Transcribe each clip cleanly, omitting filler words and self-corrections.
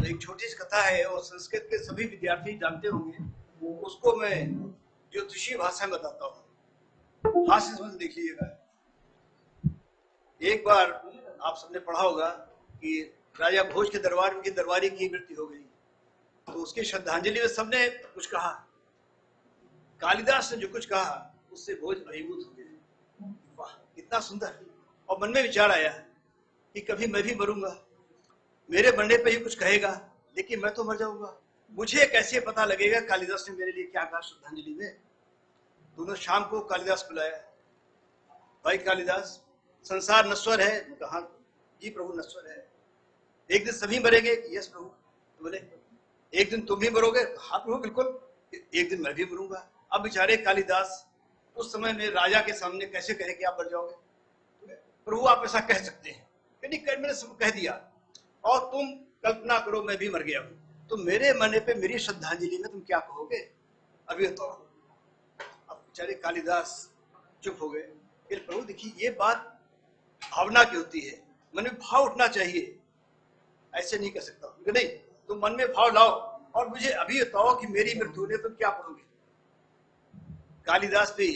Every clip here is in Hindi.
एक छोटी सी कथा है और संस्कृत के सभी विद्यार्थी जानते होंगे। उसको मैं ज्योतिषीय भाषा में बताता हूँ, हास्य समझ देख लीजिएगा। एक बार आप सबने पढ़ा होगा कि राजा भोज के दरबार में दरबारी की मृत्यु हो गई, तो उसकी श्रद्धांजलि में सबने कुछ कहा। कालिदास ने जो कुछ कहा उससे भोज अभिभूत हो गए। वाह कितना सुंदर। और मन में विचार आया कि कभी मैं भी मरूंगा, मेरे मरने पे ही कुछ कहेगा, लेकिन मैं तो मर जाऊंगा, मुझे कैसे पता लगेगा कालिदास ने मेरे लिए क्या कहा श्रद्धांजलि में। दोनों शाम को कालिदास बुलाया, भाई कालिदास संसार नश्वर है। कहा जी प्रभु नश्वर है। एक दिन सभी मरेंगे। यस प्रभु। तो बोले एक दिन तुम भी मरोगे। हाँ प्रभु बिल्कुल, एक दिन मैं भी मरूंगा। अब बेचारे कालिदास उस समय में राजा के सामने कैसे कहे कि आप मर जाओगे। प्रभु आप ऐसा कह सकते हैं, मैंने सब कह दिया। और तुम कल्पना करो मैं भी मर गया हूं, तो मेरे मरने पे मेरी श्रद्धांजलि में तुम क्या कहोगे अभी तो। अब बेचारे कालिदास चुप हो गए। फिर प्रभु देखिए ये बात भावना की होती है, मन में भाव उठना चाहिए, ऐसे नहीं कर सकता। नहीं तुम मन में भाव लाओ और मुझे अभी बताओ कि मेरी मृत्यु होने तुम क्या पढ़ोगे। कालिदास भी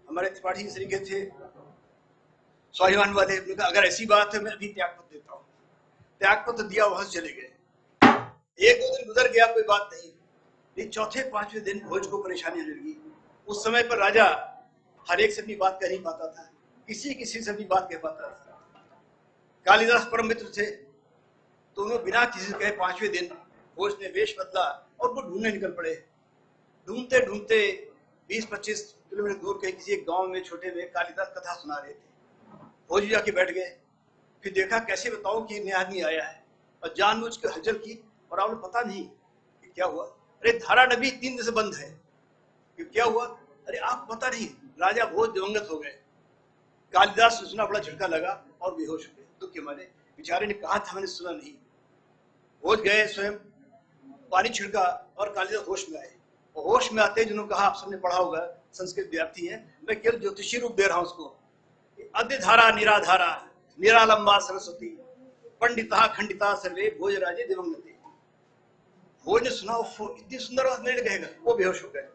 हमारे त्रिपाठी तरीके थे, स्वाभिमान वाले। अगर ऐसी बात है मैं अभी त्याग पत्र देता हूँ। त्याग पत्र दिया, वहां से चले गए। एक दो दिन गुजर गया, कोई बात नहीं। लेकिन चौथे पांचवें दिन भोज को परेशानी होने लगी। उस समय पर राजा हर एक से अपनी बात कह नहीं पाता था, किसी से अपनी बात कह पाता था। कालिदास परम मित्र थे, दोनों बिना किसी से कहे पांचवें दिन भोज ने वेश बदला और वो ढूंढने निकल पड़े। ढूंढते ढूंढते 20-25 किलोमीटर दूर के किसी एक गांव में छोटे में कालिदास कथा सुना रहे थे। भोज जाके बैठ गए। फिर देखा कैसे बताओ कि नया आदमी आया है, और जानबूझ के हलचल की। और आपने पता नहीं कि क्या हुआ। अरे धारा नदी 3 दिन से बंद है, कि क्या हुआ। अरे आप पता नहीं, राजा भोज दिवंगत हो गए। कालिदास ने सुना, बड़ा झटका लगा और बेहोश हो गए दुख के मारे। बेचारे ने कहा था मैंने सुना नहीं। भोज गए, स्वयं पानी छिड़का और कालिदास होश में आए। और होश में आते जिन्होंने कहा, आप सबने पढ़ा होगा, संस्कृत विद्यार्थी है, मैं केवल ज्योतिषी रूप दे रहा हूं उसको। अद्यधारा निराधारा निरालंबा सरस्वती पंडिता खंडिता सर्वे भोज राजे दिवंगते। भोज ने सुना, इतनी सुंदर बात नहीं कहेगा, वो बेहोश हो गए।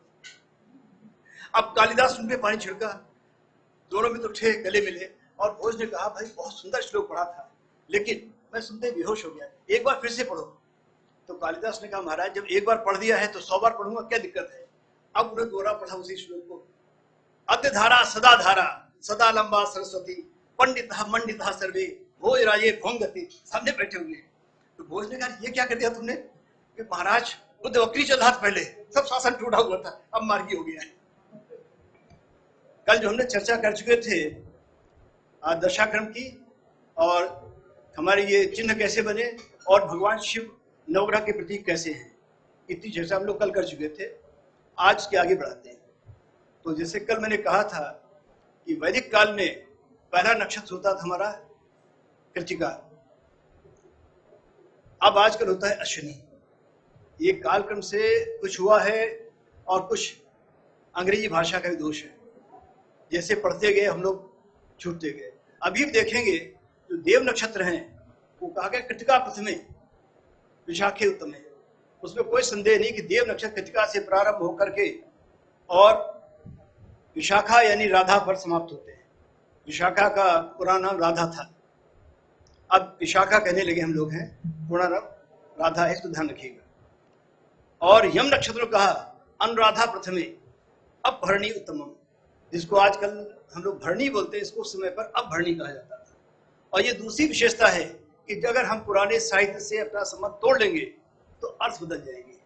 अब कालिदास उन पे पानी छिड़का, दोनों में तो उठे, गले मिले। और भोज ने कहा भाई बहुत सुंदर श्लोक पढ़ा था, लेकिन मैं सुनते बेहोश हो गया, एक बार फिर से पढ़ो। तो कालिदास ने कहा महाराज जब एक बार पढ़ दिया है तो 100 बार पढ़ूंगा, क्या दिक्कत है। अब उन्हें दोहरा पढ़ा उसी श्लोक को। अद्यधारा सदा धारा सदा लंबा सरस्वती पंडिता मंडिता सर्वे भोज राजे भोंगते। सामने बैठे हुए। तो भोज ने कहा ये क्या कर दिया तुमने। कि महाराज बुद्ध वक्री चल रहा था, पहले सब शासन टूटा हुआ था, अब मार्गी हो गया है। कल जो हमने चर्चा कर चुके थे दशाक्रम की, और हमारे ये चिन्ह कैसे बने, और भगवान शिव नवग्रह के प्रतीक कैसे हैं, इतनी चर्चा हम लोग कल कर चुके थे। आज के आगे बढ़ाते हैं। तो जैसे कल मैंने कहा था कि वैदिक काल में पहला नक्षत्र होता था हमारा कृतिका, अब आजकल होता है अश्विनी। ये कालक्रम से कुछ हुआ है और कुछ अंग्रेजी भाषा का भी दोष है। जैसे पढ़ते गए हम लोग छूटते गए। अभी देखेंगे जो देव नक्षत्र हैं वो कहा गया कृतिका प्रथमे विशाखे उत्तमे। उसमें कोई संदेह नहीं कि देव नक्षत्र कृतिका से प्रारंभ होकर के और विशाखा यानी राधा पर समाप्त होते हैं। विशाखा का पुराना नाम राधा था, अब विशाखा कहने लगे हम लोग हैं, पुराना नाम राधा है, तो ध्यान रखिएगा। और यम नक्षत्र कहा अनुराधा प्रथमे अपभरणी उत्तमम, जिसको आजकल हम लोग भरणी बोलते हैं, इसको उस समय पर अपभरणी कहा जाता था। और ये दूसरी विशेषता है कि अगर हम पुराने साहित्य से अपना संबंध तोड़ लेंगे तो अर्थ बदल जाएंगे।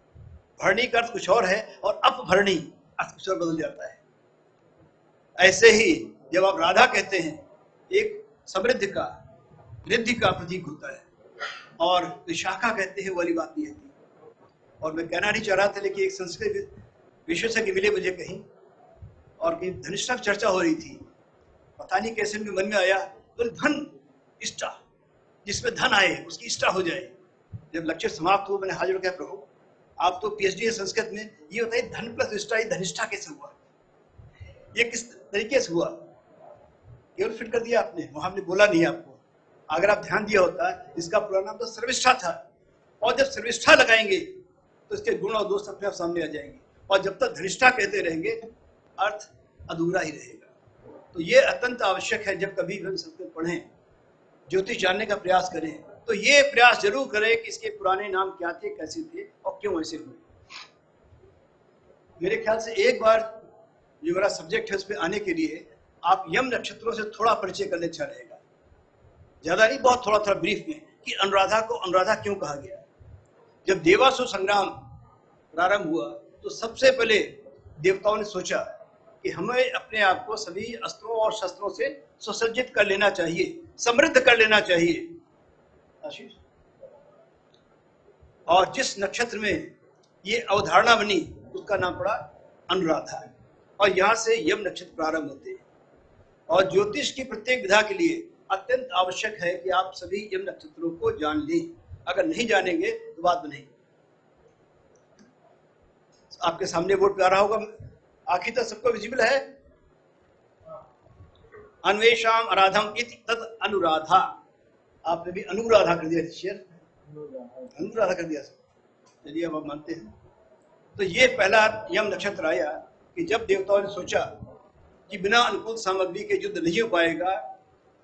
भरणी का अर्थ कुछ और है और अपभरणी अर्थ कुछ और बदल जाता है। ऐसे ही जब आप राधा कहते हैं, एक समृद्धि का रिद्धि का प्रतीक होता है, और विशाखा कहते हैं, वो वाली बात नहीं आती। और मैं कहना नहीं चाह रहा था, लेकिन एक संस्कृत विशेषज्ञ मिले मुझे कहीं, और कहीं धनिष्ठा की चर्चा हो रही थी, पता नहीं कैसे मेरे मन में आया, तो धन इष्टा, जिसमें धन आए उसकी इष्टा हो जाए। जब लेक्चर समाप्त हुआ मैंने हाजिर किया, प्रभु आप तो पीएचडी है संस्कृत में, ये बताइए धन प्लस इष्टा, धनिष्ठा कैसे हुआ, ये किस तरीके से हुआ। केवल फिट कर दिया आपने, वहां हमने बोला नहीं आपको। अगर आप ध्यान दिया होता, इसका पूरा नाम तो सर्विष्ठा था, और जब सर्विष्ठा लगाएंगे तो इसके गुण और दोष अपने आप सामने आ जाएंगे, और जब तक धनिष्ठा कहते रहेंगे अर्थ अधूरा ही रहेगा। तो ये अत्यंत आवश्यक है, जब कभी भी हम संस्कृत पढ़ें, ज्योतिष जानने का प्रयास करें, तो ये प्रयास जरूर करें कि इसके पुराने नाम क्या थे, कैसे थे और क्यों ऐसे हुए। मेरे ख्याल से एक बार जो मेरा सब्जेक्ट है उस पर आने के लिए आप यम नक्षत्रों से थोड़ा परिचय कर ले, अच्छा रहेगा। ज्यादा नहीं, बहुत थोड़ा थोड़ा ब्रीफ में, कि अनुराधा को अनुराधा क्यों कहा गया। जब देवासुर संग्राम प्रारंभ हुआ तो सबसे पहले देवताओं ने सोचा कि हमें अपने आप को सभी अस्त्रों और शस्त्रों से सुसज्जित कर लेना चाहिए, समृद्ध कर लेना चाहिए। आशीष, और जिस नक्षत्र में ये अवधारणा बनी उसका नाम पड़ा अनुराधा, और यहाँ से यम नक्षत्र प्रारंभ होते हैं। और ज्योतिष की प्रत्येक विधा के लिए अत्यंत आवश्यक है कि आप सभी यम नक्षत्रों को जान लें। अगर नहीं जानेंगे तो बात बनेगी। आपके सामने बोर्ड पे आ रहा होगा, आखिर तक सबको विजिबल है। अन्वेषाम आराधम इति तद अनुराधा, आपने भी अनुराधा कर दिया, शेयर अनुराधा कर दिया। चलिए अब आप मानते हैं। तो ये पहला यम नक्षत्र आया कि जब देवताओं ने सोचा कि बिना अनुकूल सामग्री के युद्ध नहीं हो पाएगा,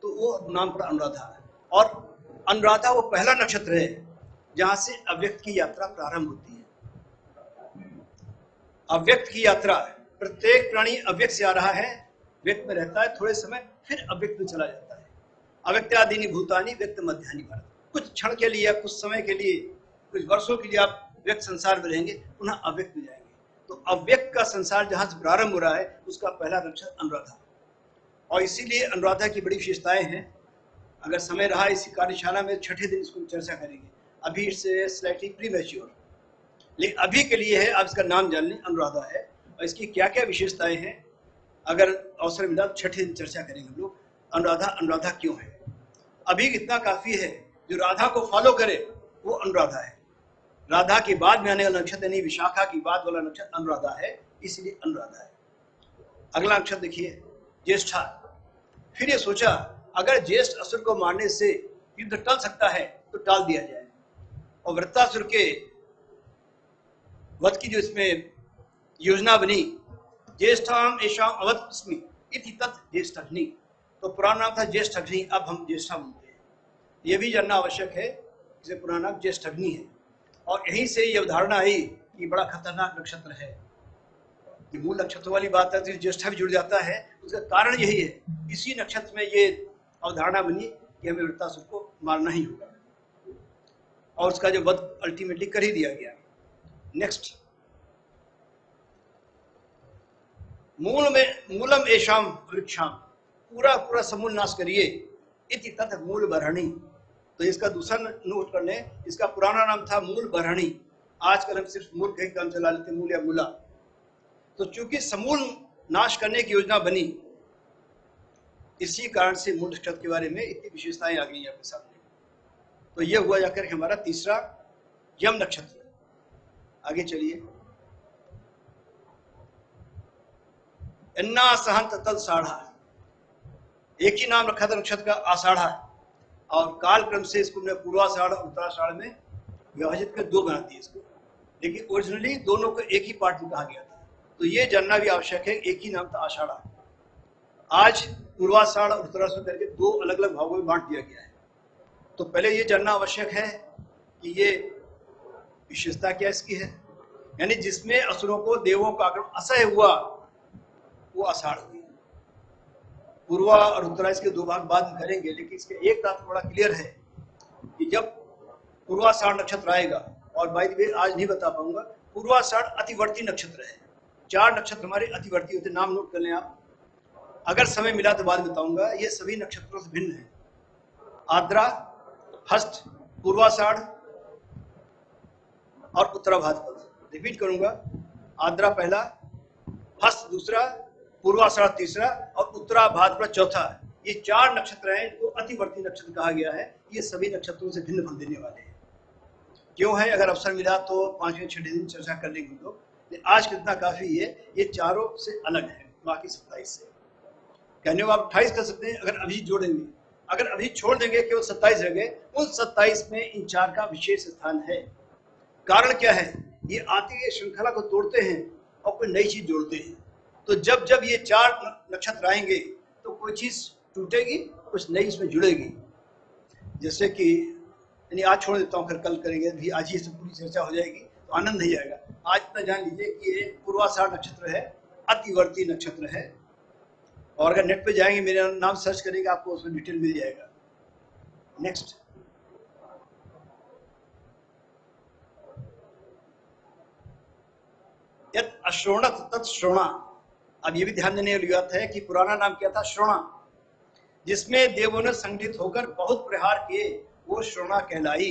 तो वो नाम पड़ा अनुराधा। और अनुराधा वो पहला नक्षत्र है जहां से अव्यक्त की यात्रा प्रारंभ होती है। अव्यक्त की यात्रा, प्रत्येक प्राणी अव्यक्त से आ रहा है, व्यक्त में रहता है थोड़े समय, फिर अव्यक्त में चला जाता है। अव्यक्तादीनि भूतानि व्यक्त मध्यानि भारत, कुछ क्षण के लिए, कुछ समय के लिए, कुछ वर्षों के लिए आप व्यक्त संसार में रहेंगे, पुनः अव्यक्त में जाएंगे। तो अव्यक्त का संसार जहां से प्रारंभ हो रहा है उसका पहला नक्षत्र अनुराधा। और इसीलिए अनुराधा की बड़ी विशेषताएं हैं। अगर समय रहा इसी कार्यशाला में छठे दिन इसको चर्चा करेंगे। अभी इससे स्लाइटली प्रीमैच्योर, लेकिन अभी के लिए है, आप इसका नाम जान लें, अनुराधा है। और इसकी क्या क्या विशेषताएं हैं, अगर अवसर मिला तो छठे दिन चर्चा करेंगे हम लोग। अनुराधा अनुराधा क्यों है, अभी इतना काफी है। जो राधा को फॉलो करे वो अनुराधा है। राधा के बाद में आने वाला नक्षत्र यानी विशाखा के बाद वाला नक्षत्र अनुराधा है, इसलिए अनुराधा है। अगला नक्षत्र देखिए ज्येष्ठा। फिर ये सोचा अगर ज्येष्ठ असुर को मारने से युद्ध टल सकता है तो टाल दिया जाए, और वृत्तासुर के वध की जो इसमें योजना बनी, ज्येष्ठाम एषाम अवधस्मि इति तत् ज्येष्ठाग्नि, तो पुराना नाम था ज्येष्ठाग्नि, अब हम ज्येष्ठा बोलते हैं। यह भी जानना आवश्यक है, इसे पुराना नाम ज्येष्ठाग्नि है। और यहीं से ये अवधारणा आई कि बड़ा खतरनाक नक्षत्र है। ये मूल नक्षत्र वाली बात है, तो ज्येष्ठा भी जुड़ जाता है। उसका कारण यही है, इसी नक्षत्र में ये अवधारणा बनी कि हमें वृत्तासुर को मारना ही होगा, और उसका जो वध अल्टीमेटली कर ही दिया गया। नेक्स्ट, मूलम एषाम वृक्षाम, पूरा पूरा समूल नाश करिए, इति तत् मूल बरहणी। तो इसका दूसरा नोट कर लें, इसका पुराना नाम था मूल बरहणी। आजकल हम सिर्फ मूल कहीं काम चला लेते, मूल या मूला। तो चूंकि समूल नाश करने की योजना बनी, इसी कारण से मूल नक्षत्र के बारे में इतनी विशेषताएं आ गई आपके सामने। तो यह हुआ जाकर हमारा तीसरा यम नक्षत्र। आगे चलिए, अन्ना सहंत तद साढ़ा, एक ही नाम रखा था नक्षत्र का, आषाढ़ा, और काल क्रम से इसको हमने पूर्वाषाढ़ और उत्तराषाढ़ में विभाजित कर दो बना दिए इसको, लेकिन ओरिजिनली दोनों को एक ही पार्ट में कहा गया था। तो ये जानना भी आवश्यक है, एक ही नाम था आषाढ़ा। आज पूर्वाषाढ़ और उत्तराषाढ़ करके दो अलग अलग भागों में बांट दिया गया है। तो पहले ये जानना आवश्यक है कि ये विशेषता क्या इसकी है, यानी जिसमें असुरों को देवों का आक्रमण असह्य हुआ वो आषाढ़ हुई। पूर्वा और उत्तरा इसके दो भाग बाद में करेंगे, लेकिन इसके एक बात थोड़ा क्लियर है कि जब पूर्वाषाढ़ नक्षत्र आएगा, और बाय द वे आज नहीं बता पाऊंगा, पूर्वाषाढ़ अतिवर्ती नक्षत्र है। 4 नक्षत्र हमारे अतिवर्ती होते, नाम नोट कर लें आप, अगर समय मिला तो बाद बताऊंगा। ये सभी नक्षत्रों से भिन्न है। आद्रा, हस्त, पूर्वाषाढ़ और उत्तरा भाद्रपद। रिपीट करूंगा, आद्रा पहला, हस्त दूसरा, पूर्वाषाढ़ तीसरा और उत्तरा भाद्रपद चौथा। ये 4 नक्षत्र हैं, इनको अतिवर्ती नक्षत्र कहा गया है। ये सभी नक्षत्रों से भिन्न फल देने वाले हैं। क्यों है, अगर अवसर मिला तो 5वें 6 दिन चर्चा कर लेंगे लोग, आज कितना काफी है। ये चारों से अलग है बाकी 27 से। कहने को आप 28 कर सकते हैं अगर अभी जोड़ेंगे, अगर अभी छोड़ देंगे केवल 27 रह गए, उन 27 में इन 4 का विशेष स्थान है। कारण क्या है? ये आती है श्रृंखला को तोड़ते हैं और कोई नई चीज जोड़ते हैं। तो जब जब ये 4 नक्षत्र आएंगे तो कोई चीज टूटेगी, कुछ नई इसमें जुड़ेगी। जैसे कि यानी आज छोड़ देता हूँ, फिर कल करेंगे, भी आज ही सब पूरी चर्चा हो जाएगी तो आनंद नहीं आएगा। आज इतना जान लीजिए कि ये पूर्वाषाढ़ नक्षत्र है, अतिवर्ती नक्षत्र है। और अगर नेट पे जाएंगे, मेरा नाम सर्च करेंगे, आपको उसमें डिटेल मिल जाएगा। नेक्स्ट, यत् अश्रोणत तत् श्रोणा। अब ये भी ध्यान देने वाली बात है कि पुराना नाम क्या था? श्रोणा। जिसमें देवों ने संगठित होकर बहुत प्रहार किए, वो श्रोणा कहलाई।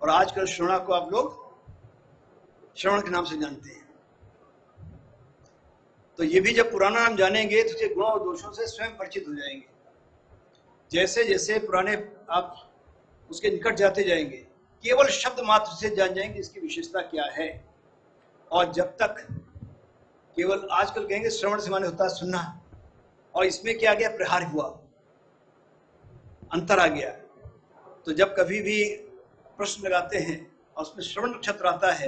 और आजकल श्रोणा को आप लोग श्रवण के नाम से जानते हैं। तो ये भी जब पुराना नाम जानेंगे तो उसके गुणों और दोषों से स्वयं परिचित हो जाएंगे। जैसे जैसे पुराने आप उसके निकट जाते जाएंगे, केवल शब्द मात्र से जान जाएंगे इसकी विशेषता क्या है। और जब तक केवल आजकल कहेंगे श्रवण से माने होता है सुनना, और इसमें क्या गया? प्रहार हुआ, अंतर आ गया। तो जब कभी भी प्रश्न लगाते हैं और उसमें श्रवण नक्षत्र आता है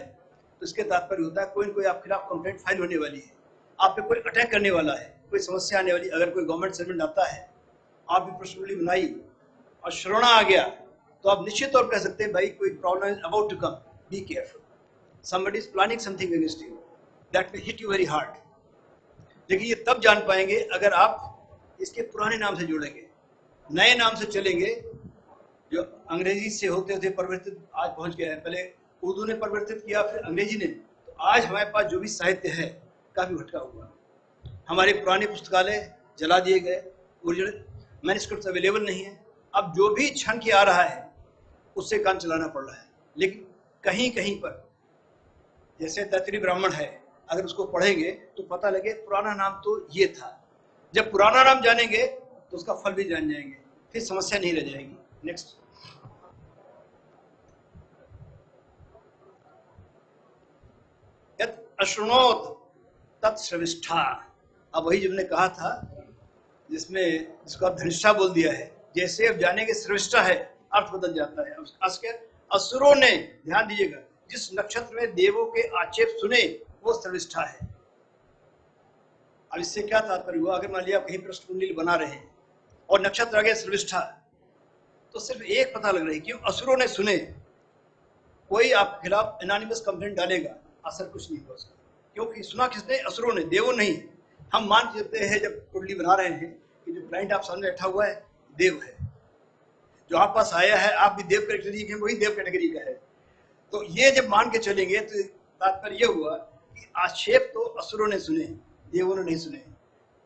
तो इसके तात्पर्य होता है कोई न कोई आपके खिलाफ कंप्लेंट फाइल होने वाली है, आप पे कोई अटैक करने वाला है, कोई समस्या आने वाली। अगर कोई गवर्नमेंट सर्वेंट आता है, आप भी प्रश्नावली बनाई और श्रवण आ गया, तो आप निश्चित तौर पर कह सकते हैं भाई कोई problem is about to come, be careful, somebody is planning something against you that may hit you very hard। लेकिन ये तब जान पाएंगे अगर आप इसके पुराने नाम से जुड़ेंगे, नए नाम से चलेंगे। जो अंग्रेजी से होते होते परिवर्तित आज पहुंच गया है, पहले उर्दू ने परिवर्तित किया, फिर अंग्रेजी ने। तो आज हमारे पास जो भी साहित्य है काफी भटका हुआ। हमारे पुराने पुस्तकालय जला दिए गए, ओरिजिनल मैन्युस्क्रिप्ट अवेलेबल नहीं है। अब जो भी छन के आ रहा है उससे काम चलाना पड़ रहा है। लेकिन कहीं कहीं पर जैसे तैतरीय ब्राह्मण है, अगर उसको पढ़ेंगे तो पता लगे पुराना नाम तो ये था। जब पुराना नाम जानेंगे तो उसका फल भी जान जाएंगे, फिर समस्या नहीं रह जाएगी। नेक्स्ट, यत् अश्रुणोत तत् श्रविष्ठा। अब वही जो हमने कहा था, जिसको आप धनिष्ठा बोल दिया है, जैसे अब जानेंगे श्रविष्ठा है, अर्थ बदल जाता है। असुरों ने, ध्यान दीजिएगा, जिस नक्षत्र में देवों के आक्षेप सुने वो श्रविष्ठा है। अब इससे क्या तात्पर्य हुआ? अगर मान लिया आप कहीं प्रश्न कुंडली बना रहे हैं और नक्षत्र आ गया श्रविष्ठा, तो सिर्फ एक पता लग रही है कि असुरों ने सुने। कोई आपके खिलाफ एनोनिमस कंप्लेंट डालेगा, असर कुछ नहीं हो सकता, क्योंकि सुना किसने? असुरों ने, देवों नहीं। हम मान लेते हैं जब कुंडली बना रहे हैं कि जो क्लाइंट आप सामने बैठा हुआ है देव है, जो आप पास आया है आप भी देव कैटेगरी के, वही देव कैटेगरी का है। तो ये जब मान के चलेंगे तो तात्पर्य ये हुआ कि आक्षेप तो असुरों ने सुने, देवों ने नहीं सुने।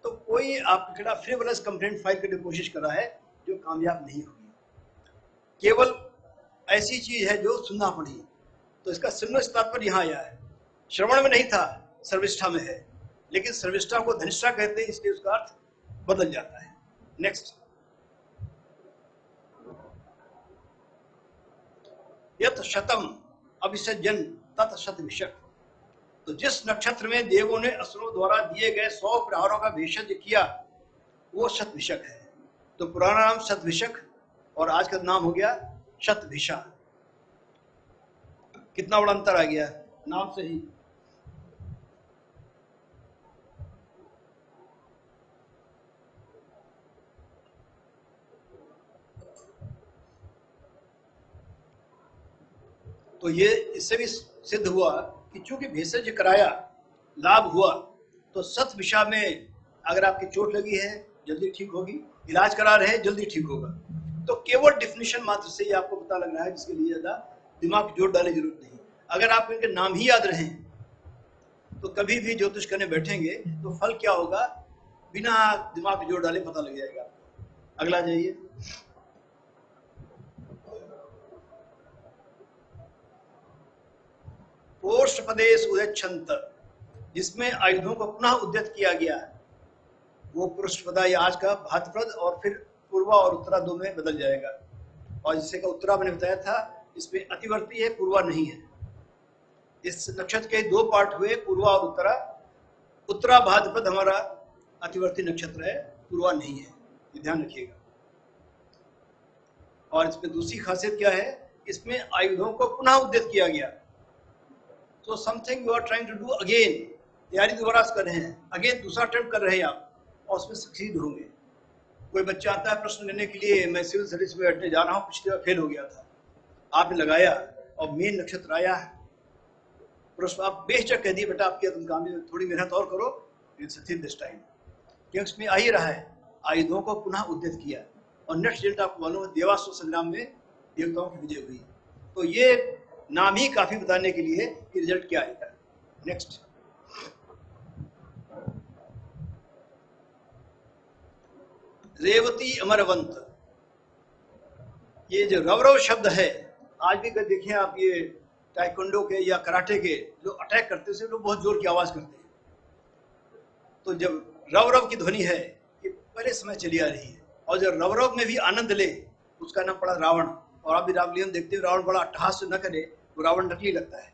तो कोई आपके खिलाफ फ्रिवलस कंप्लेंट फाइल करने की कोशिश कर रहा है जो कामयाब नहीं होगी। केवल ऐसी चीज है जो सुनना पड़ी। तो इसका सुनने से तात्पर्य यहाँ आया है, श्रवण में नहीं था, सर्विष्ठा में है। लेकिन सर्विष्ठा को धनिष्ठा कहते हैं, इसलिए उसका अर्थ बदल जाता है। नेक्स्ट, यत् शतम अभिसज्जन तत् शत विषक। तो जिस नक्षत्र में देवों ने असुरों द्वारा दिए गए 100 प्रहारों का भेषज किया वो शतभिषक है। तो पुराना नाम शतभिषक और आज का नाम हो गया शतभिषा। कितना बड़ा अंतर आ गया नाम से ही। तो ये इससे भी सिद्ध हुआ कि चूंकि भेषज कराया, लाभ हुआ, तो शतभिषा में अगर आपकी चोट लगी है जल्दी ठीक होगी, इलाज करा रहे हैं जल्दी ठीक होगा। तो केवल डिफिनेशन मात्र से ही आपको पता लग रहा है, जिसके लिए ज्यादा दिमाग जोड़ डालने की जरूरत नहीं। अगर आप इनके नाम ही याद रहे तो कभी भी ज्योतिष करने बैठेंगे तो फल क्या होगा बिना दिमाग जोड़ डाले पता लग जाएगा। अगला जाइए। पोष्टपदेश उदच्छन्त, जिसमें आयुधों को पुनः उद्यत किया गया है, वो पृष्ठपदा या आज का भाद्रपद और फिर पूर्वा और उत्तरा दो में बदल जाएगा। और जिससे का उत्तरा मैंने बताया था, इसमें अतिवर्ती है, पूर्वा नहीं है। इस नक्षत्र के दो पार्ट हुए, पूर्वा और उत्तरा। उत्तरा भाद्रपद हमारा अतिवर्ती नक्षत्र है, पूर्वा नहीं है, ये ध्यान रखिएगा। और इसमें दूसरी खासियत क्या है, इसमें आयुधों को पुनः उद्यत किया गया। तो something you are trying to do again, तैयारी दोबारा कर रहे हैं, अगेन दूसरा अटेम्प्ट कर रहे हैं आप, और उसमें सक्सीड होंगे। कोई बच्चा आता है प्रश्न लेने के लिए, मैं सिविल सर्विस में बैठने जा रहा हूँ, पिछली बार फेल हो गया था, आपने लगाया और मेन नक्षत्र आया है, प्रश्न आप बेशक कह दिए बेटा आपके तुम काम में थोड़ी मेहनत और करो, इट्स सक्सीड दिस टाइम, क्योंकि इसमें आ ही रहा है आयुधों को पुनः उद्यत किया। और नेक्स्ट रिजल्ट आपको मालूम है, देवासुर संग्राम में देवताओं की विजय हुई। तो ये नाम ही काफी बताने के लिए कि रिजल्ट क्या आएगा। नेक्स्ट, रेवती अमरवंत, ये जो रवरव शब्द है, आज भी देखें आप, ये टाइकोंडो के या कराटे के जो अटैक करते हैं लोग बहुत जोर की आवाज करते हैं, तो जब रवरव की ध्वनि है ये पहले समय चली आ रही है, और जब रवरव में भी आनंद ले, उसका नाम पड़ा रावण। और आप भी रामलीला देखते हो, रावण बड़ा अट्टहास न करे तो रावण नकली लगता है,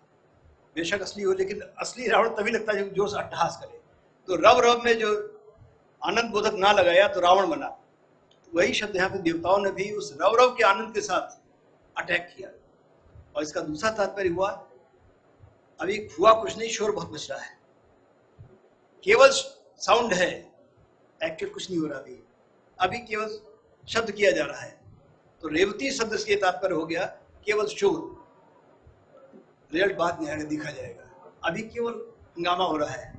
बेशक असली हो, लेकिन असली रावण तभी लगता है जब जोर से अट्टहास करे। तो रवरव में जो आनंद बोधक ना लगाया तो रावण बना। तो वही शब्द यहाँ पे देवताओं ने भी उस रवरव के आनंद के साथ अटैक किया। और इसका दूसरा तात्पर्य हुआ, अभी हुआ कुछ नहीं, शोर बहुत मच रहा है, केवल साउंड है, एक्चुअल कुछ नहीं हो रहा अभी केवल शब्द किया जा रहा है। तो रेवती शब्द से तात्पर्य हो गया केवल शोर, रिजल्ट बाद में आगे देखा जाएगा, अभी केवल हंगामा हो रहा है।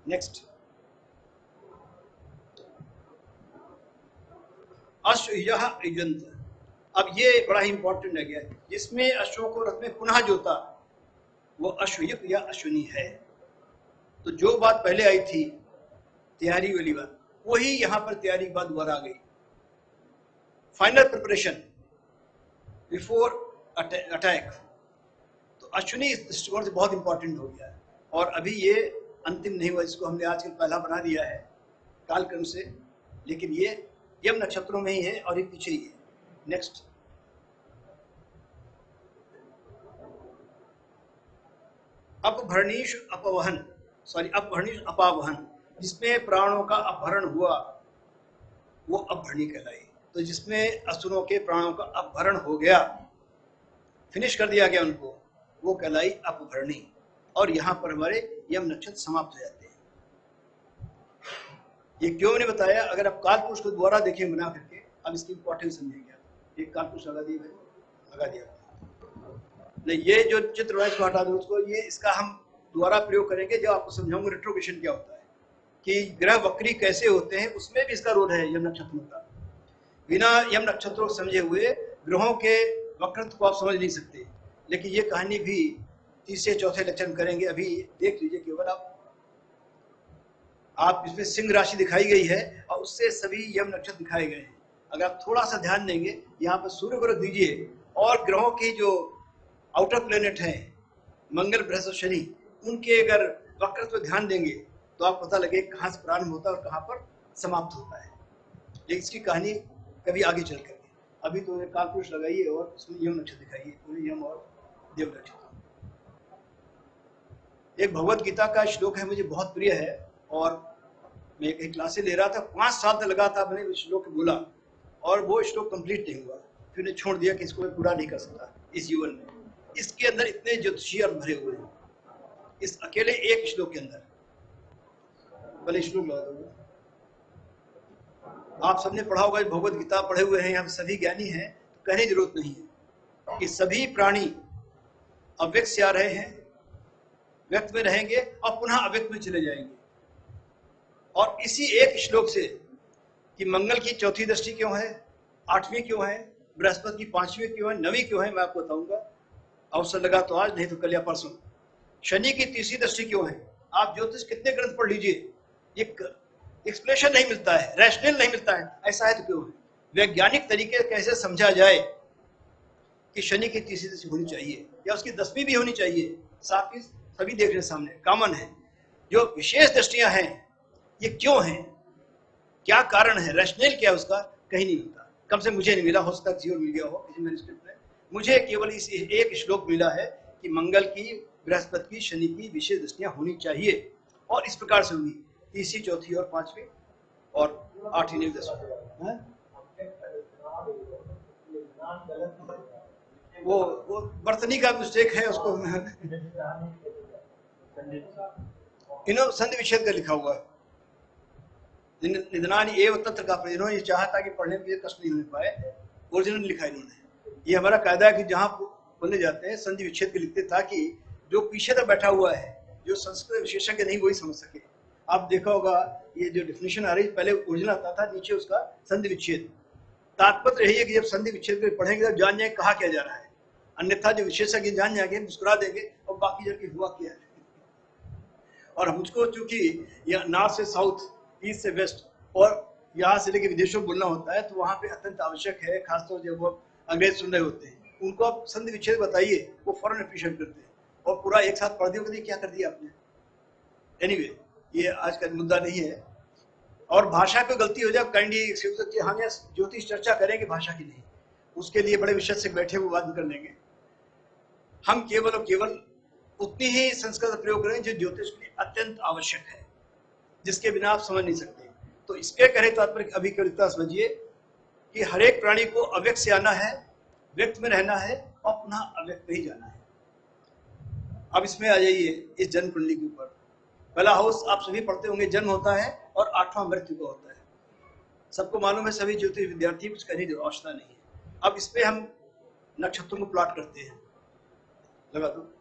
नेक्स्ट, अश्वयः युजंत, अब ये बड़ा ही इंपॉर्टेंट है गया, जिसमें अश्वों को रथ में पुनः जोता वो अश्वयुक्त या अश्विनी है। तो जो बात पहले आई थी तैयारी वाली बात, वही यहां पर तैयारी के बाद दोबारा आ गई। फाइनल प्रिपरेशन बिफोर अटैक, तो अश्विनी इस दृष्टिकोण से बहुत इंपॉर्टेंट हो गया है। और अभी ये अंतिम नहीं हुआ, इसको हमने आजकल पहला बना दिया है कालक्रम से, लेकिन ये यम नक्षत्रों में ही है और ये पीछे ही है। नेक्स्ट, अपभरणीश अपवहन, सॉरी अपभरणीश अपावहन, जिसमें प्राणों का अपहरण हुआ वो अपभरणी कहलाई। तो जिसमें असुरों के प्राणों का अपहरण हो गया, फिनिश कर दिया गया उनको, वो कहलाई अपभरणी। और यहाँ पर हमारे यम नक्षत्र समाप्त हो जाते हैं। ये क्यों मैंने बताया, अगर आप कालपुरुष को दोबारा देखें बना करके, अब इसकी इंपॉर्टेंस समझेंगे आप। एक कालपुरुष लगा दिए, लगा दिया नहीं, ये जो चित्र है इसको हटा दो उसको, ये इसका हम दोबारा प्रयोग करेंगे जब आपको समझाऊंगा रेट्रोग्रेशन क्या होता है, कि ग्रह वक्री कैसे होते हैं, उसमें भी इसका रोल है यम नक्षत्रों का। बिना यम नक्षत्रों को समझे हुए ग्रहों के वक्रत्व को आप समझ नहीं सकते। लेकिन ये कहानी भी तीसरे चौथे लक्षण करेंगे, अभी देख लीजिए केवल आप इसमें सिंह राशि दिखाई गई है और उससे सभी यम नक्षत्र दिखाए गए हैं। अगर आप थोड़ा सा ध्यान देंगे, यहाँ पर सूर्य को रख दीजिए और ग्रहों की जो आउटर प्लेनेट हैं मंगल बृहस्पति शनि, उनके अगर वक्रत्व ध्यान देंगे तो आप पता लगे कहाँ से प्रारंभ होता है और कहाँ पर समाप्त होता है। लेकिन इसकी कहानी कभी आगे चल करके, अभी तो ये कालपुरुष लगाइए और उसमें यम नक्षत्र दिखाइए, पूरे यम और देव नक्षत्र। एक भगवत गीता का श्लोक है, मुझे बहुत प्रिय है, और मैं एक क्लासे ले रहा था, 5 साल तक लगा था मैंने श्लोक बोला और वो श्लोक कंप्लीट नहीं हुआ, फिर ने छोड़ दिया कि इसको मैं पूरा नहीं कर सकता इस जीवन में। इसके अंदर इतने ज्योतिषी अर्थ भरे हुए हैं इस अकेले एक श्लोक के अंदर। पहले श्लोक लगा दो, आप सबने पढ़ा होगा, भगवत गीता पढ़े हुए हैं, हम सभी ज्ञानी हैं, तो कहने की जरूरत नहीं है कि सभी प्राणी अव्यक्त से आ रहे हैं, व्यक्त में रहेंगे और पुनः अव्यक्त में चले जाएंगे। और इसी एक श्लोक से कि मंगल की चौथी दृष्टि क्यों है, 8वीं क्यों है, बृहस्पति की 5वीं क्यों है, 9वीं क्यों है, मैं आपको बताऊंगा। अवसर लगा तो आज, नहीं तो कल या परसों। शनि की तीसरी दृष्टि क्यों है, आप ज्योतिष कितने ग्रंथ पढ़ लीजिए, एक एक्सप्लेनेशन नहीं मिलता है, रैशनल नहीं मिलता है, ऐसा है तो क्यों है। वैज्ञानिक तरीके कैसे समझा जाए कि शनि की तीसरी दृष्टि होनी चाहिए या उसकी 10वीं भी होनी चाहिए, साथ ही सभी देख रहे सामने कॉमन है। जो विशेष दृष्टियां हैं ये क्यों हैं, क्या कारण है, रैशनल क्या है, उसका कहीं नहीं मिलता। कम से मुझे नहीं मिला, हो सकता है मिल गया हो किसी मैन्युस्क्रिप्ट में। मुझे केवल इस एक श्लोक मिला है कि मंगल की, बृहस्पति की, शनि की विशेष दृष्टियां होनी चाहिए, और इस प्रकार से हुई, तीसरी, चौथी और 5वीं और 8वीं 10वीं। वो बर्तनी का मिस्टेक है उसको। इन्होंने संधि विच्छेद का लिखा हुआ है, निधनानि एव तत्र का, इन्होंने ये चाहा था कि पढ़ने के लिए कष्ट नहीं होने पाए, ओरिजिनल लिखा इन्होंने। ये हमारा कायदा है कि जहाँ बोलने जाते हैं संधि विच्छेद के लिखते, ताकि जो पीछे तक बैठा हुआ है, जो संस्कृत विशेषज्ञ नहीं, वही समझ सके। आप देखा होगा ये जो डेफिनेशन आ रही है, पहले ओरिजिनल आता था, नीचे उसका संधि विच्छेद। तात्पर्य यही है कि जब संधि विच्छेद को पढ़ेंगे तो जान जाए कहा क्या जा रहा है, अन्यथा जो विशेषज्ञ जान जाएंगे, मुस्कुरा देंगे और बाकी जगह की हुआ क्या है। और मुझको चूंकि नॉर्थ से साउथ, ईस्ट से वेस्ट और यहाँ से लेके विदेशों में बोलना होता है, तो वहाँ पे अत्यंत आवश्यक है, खासतौर जब वो अंग्रेज सुन रहे होते हैं, उनको आप संधि विच्छेद बताइए, वो फौरन अप्रिशिएट करते हैं, और पूरा एक साथ पढ़ दिया, क्या कर दिया आपने। एनीवे, ये आज का मुद्दा नहीं है। और भाषा पे गलती हो जाए, काइंडली हम यहाँ ज्योतिष चर्चा करेंगे भाषा की नहीं, उसके लिए बड़े विशेषज्ञ बैठे हुए बात कर लेंगे। हम केवल और केवल उतनी ही संस्कृत प्रयोग करें जो ज्योतिष के लिए अत्यंत आवश्यक है, जिसके बिना आप समझ नहीं सकते। तो इसके कहे तात्पर्य अभी केवल समझिए कि हर एक प्राणी को अव्यक्त से आना है, व्यक्त में रहना है और पुनः अव्यक्त में ही जाना है। अब इसमें आ जाइए इस जन्म कुंडली के ऊपर। पहला हाउस आप सभी पढ़ते होंगे, जन्म होता है और 8वां मृत्यु का होता है। सबको मालूम है, सभी ज्योतिष विद्यार्थी, कुछ कहने की आवश्यकता नहीं है। अब इस पे हम नक्षत्रों को प्लॉट करते हैं, लगा दो।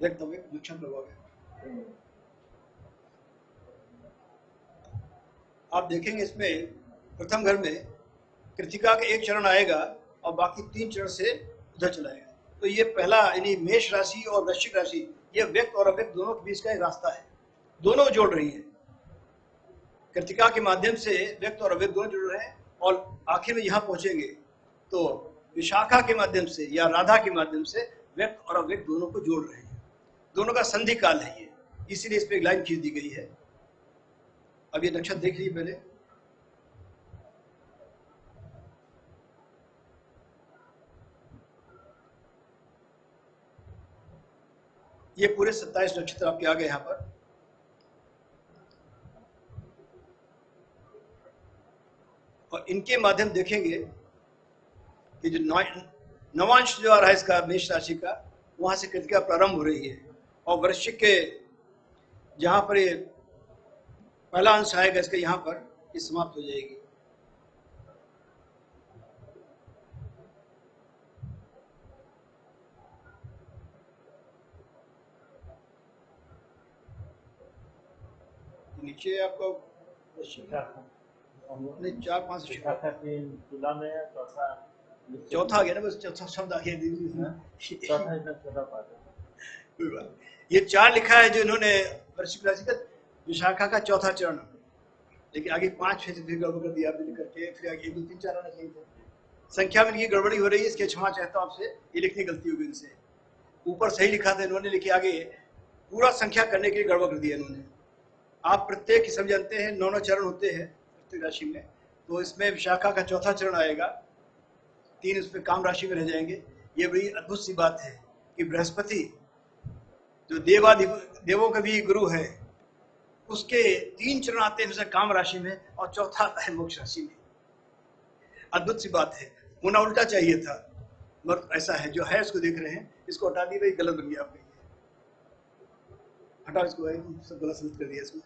नक्षत्र लगा गया। आप देखेंगे इसमें प्रथम घर में कृतिका का एक चरण आएगा और बाकी 3 चरण से उधर चलाएगा। तो ये पहला यानी मेष राशि और वृश्चिक राशि, ये व्यक्त और अव्यक्त दोनों के बीच का एक रास्ता है, दोनों जोड़ रही है। कृतिका के माध्यम से व्यक्त और अव्यक्त दोनों जुड़ रहे हैं, और आखिर में यहाँ पहुंचेंगे तो विशाखा के माध्यम से या राधा के माध्यम से व्यक्त और अव्यक्त दोनों को जोड़ रहे हैं। दोनों का संधि काल है ये, इसीलिए इस पर एक लाइन खींच दी गई है। अब ये नक्षत्र देख लीजिए पहले। ये पूरे 27 नक्षत्र आपके आ गए यहाँ पर। और इनके माध्यम देखेंगे कि जो नवांश जो आ रहा है इसका मेष राशि का, वहां से कृतिका प्रारंभ हो रही है, और वृश्चिक के जहां पर ये पहला अंश आएगा इसका, यहाँ पर ये समाप्त हो जाएगी। नीचे आपको 4-5 तुला में चौथा आ गया ना, बस चौथा शब्द आ गया। कोई बात, ये 4 लिखा है जो इन्होंने वृश्चिक राशि का विशाखा का चौथा चरण, लेकिन आगे 5 फिर गड़बड़ कर दिया आपने लिख करके, फिर आगे 1 2 3 4 आना चाहिए था। संख्या में इनकी गड़बड़ी हो रही है, इसके क्षमा चाहता हूँ आपसे, ये लिखनी गलती होगी इनसे। ऊपर सही लिखा था इन्होंने, लेकिन आगे पूरा संख्या करने के लिए गड़बड़ कर दिया इन्होंने। आप प्रत्येक सब जानते हैं 9 चरण होते हैं प्रत्येक राशि में, तो इसमें विशाखा का चौथा चरण आएगा, 3 उसमें काम राशि में रह जाएंगे। ये बड़ी अद्भुत सी बात है कि बृहस्पति जो देवों का भी गुरु है, उसके 3 चरण आते हैं जैसे काम राशि में, और चौथा आता है मोक्ष राशि में। अद्भुत सी बात है, होना उल्टा चाहिए था, मगर ऐसा है जो है, इसको देख रहे हैं। इसको हटा दी, भाई गलत बन गया आपका, हटाओ इसको, सब गलत सलत कर दिया इसको।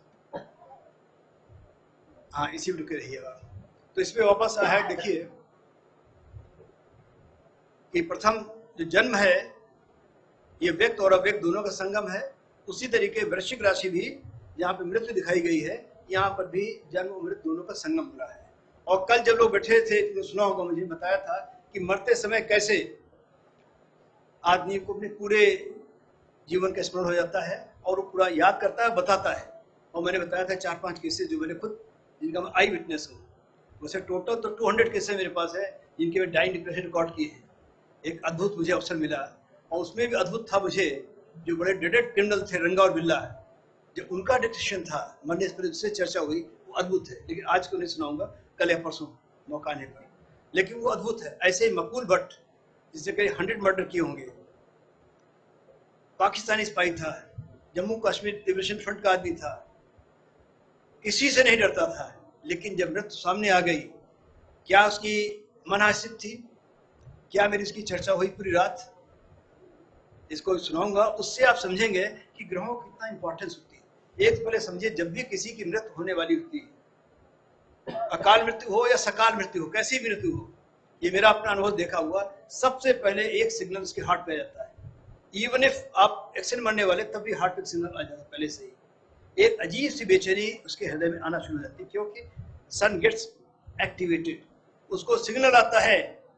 हाँ, इसी में रुके रहिए आप। तो इसमें वापस आया है, देखिए कि प्रथम जो जन्म है ये व्यक्त और अव्यक्त दोनों का संगम है। उसी तरीके वृश्चिक राशि भी, यहाँ पे मृत्यु दिखाई गई है, यहाँ पर भी जन्म और मृत्यु दोनों का संगम हो रहा है। और कल जब लोग बैठे थे तो सुना होगा, मुझे बताया था कि मरते समय कैसे आदमी को अपने पूरे जीवन का स्मरण हो जाता है और वो पूरा याद करता है, बताता है। और मैंने बताया था 4-5 केसेस जो मैंने खुद, जिनका मैं आई विटनेस हूँ। वैसे टोटल तो 200 केसेस मेरे पास है जिनके मैं डाइंग डिप्रेशन रिकॉर्ड किए हैं। एक अद्भुत मुझे अवसर मिला, और उसमें भी अद्भुत था मुझे, जो बड़े डेडेड क्रिमिनल थे रंगा और बिल्ला, जो उनका डिस्कशन था, मरने से चर्चा हुई, वो अद्भुत है। लेकिन आज को नहीं सुनाऊंगा, कल या परसों मौका आने पर। लेकिन वो अद्भुत है। ऐसे ही मकबूल भट्ट, जिससे कई 100 मर्डर किए होंगे, पाकिस्तानी स्पाई था, जम्मू कश्मीर लिबरेशन फ्रंट का आदमी था, किसी से नहीं डरता था। लेकिन जब मृत्यु सामने आ गई, क्या उसकी मनहसिब थी? क्या मेरी उसकी चर्चा हुई पूरी रात? इसको सुनाऊंगा, उससे आप समझेंगे कि ग्रहों की कितना इंपॉर्टेंस होती है। एक तो पहले समझिए, जब भी किसी की मृत्यु होने वाली होती है, अकाल मृत्यु हो या सकाल मृत्यु हो, कैसी भी मृत्यु हो, ये मेरा अपना अनुभव देखा हुआ, सबसे पहले एक सिग्नल उसके हार्ट पे आ जाता है। इवन इफ आप एक्सीडेंट मरने वाले, तब भी हार्ट पे सिग्नल आ जाता है पहले से ही। एक अजीब सी बेचैनी उसके हृदय में आना शुरू हो जाती है, क्योंकि सन गेट्स एक्टिवेटेड, उसको सिग्नल आता है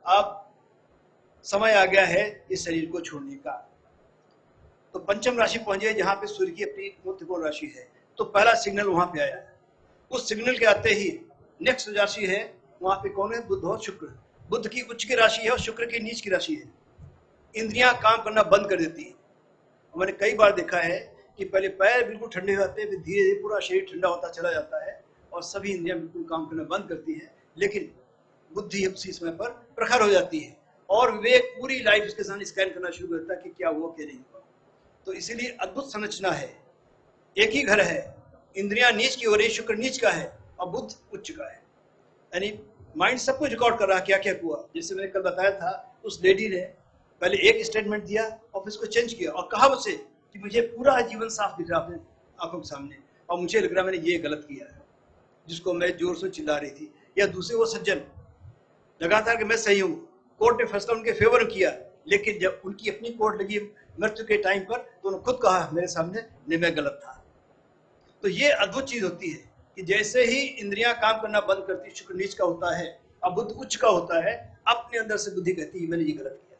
अब समय आ गया है इस शरीर को छोड़ने का। तो पंचम राशि पहुंचे, जहां पे सूर्य की अपनी त्रिकोण राशि है, तो पहला सिग्नल वहां पे आया। उस सिग्नल के आते ही नेक्स्ट राशि है, वहां पे कौन है? बुध और शुक्र। बुध की उच्च की राशि है और शुक्र की नीच की राशि है। इंद्रियां काम करना बंद कर देती है। मैंने कई बार देखा है कि पहले पैर बिल्कुल ठंडे हो जाते हैं, फिर धीरे धीरे पूरा शरीर ठंडा होता चला जाता है और सभी इंद्रियां बिल्कुल काम करना बंद करती है, लेकिन बुद्धि उसी समय पर प्रखर हो जाती है और विवेक पूरी लाइफ उसके सामने स्कैन करना शुरू करता है कि क्या हुआ क्या नहीं हुआ। तो इसीलिए अद्भुत संरचना है, एक ही घर है, इंद्रियां नीच की हो रही, शुक्र नीच का है और बुध उच्च का है। यानी माइंड सब कुछ रिकॉर्ड कर रहा है क्या क्या हुआ। जैसे मैंने कल बताया था, उस लेडी ने पहले एक स्टेटमेंट दिया और फिर उसको चेंज किया और कहा मुझसे कि मुझे पूरा जीवन साफ दिख रहा अपने आंखों के सामने और मुझे लग रहा मैंने ये गलत किया है, जिसको मैं जोर से चिल्ला रही थी। या दूसरे वो सज्जन लगातार कि मैं सही हूँ, कोर्ट ने फैसला उनके फेवर किया, लेकिन जब उनकी अपनी कोर्ट लगी मृत्यु के टाइम पर, तो उन्होंने खुद कहा मेरे सामने नहीं, मैं गलत था। तो ये अद्भुत चीज होती है कि जैसे ही इंद्रियां काम करना बंद करती, शुक्र नीच का होता है और बुध उच्च का होता है, अपने अंदर से बुद्धि कहती है मैंने ये गलत किया,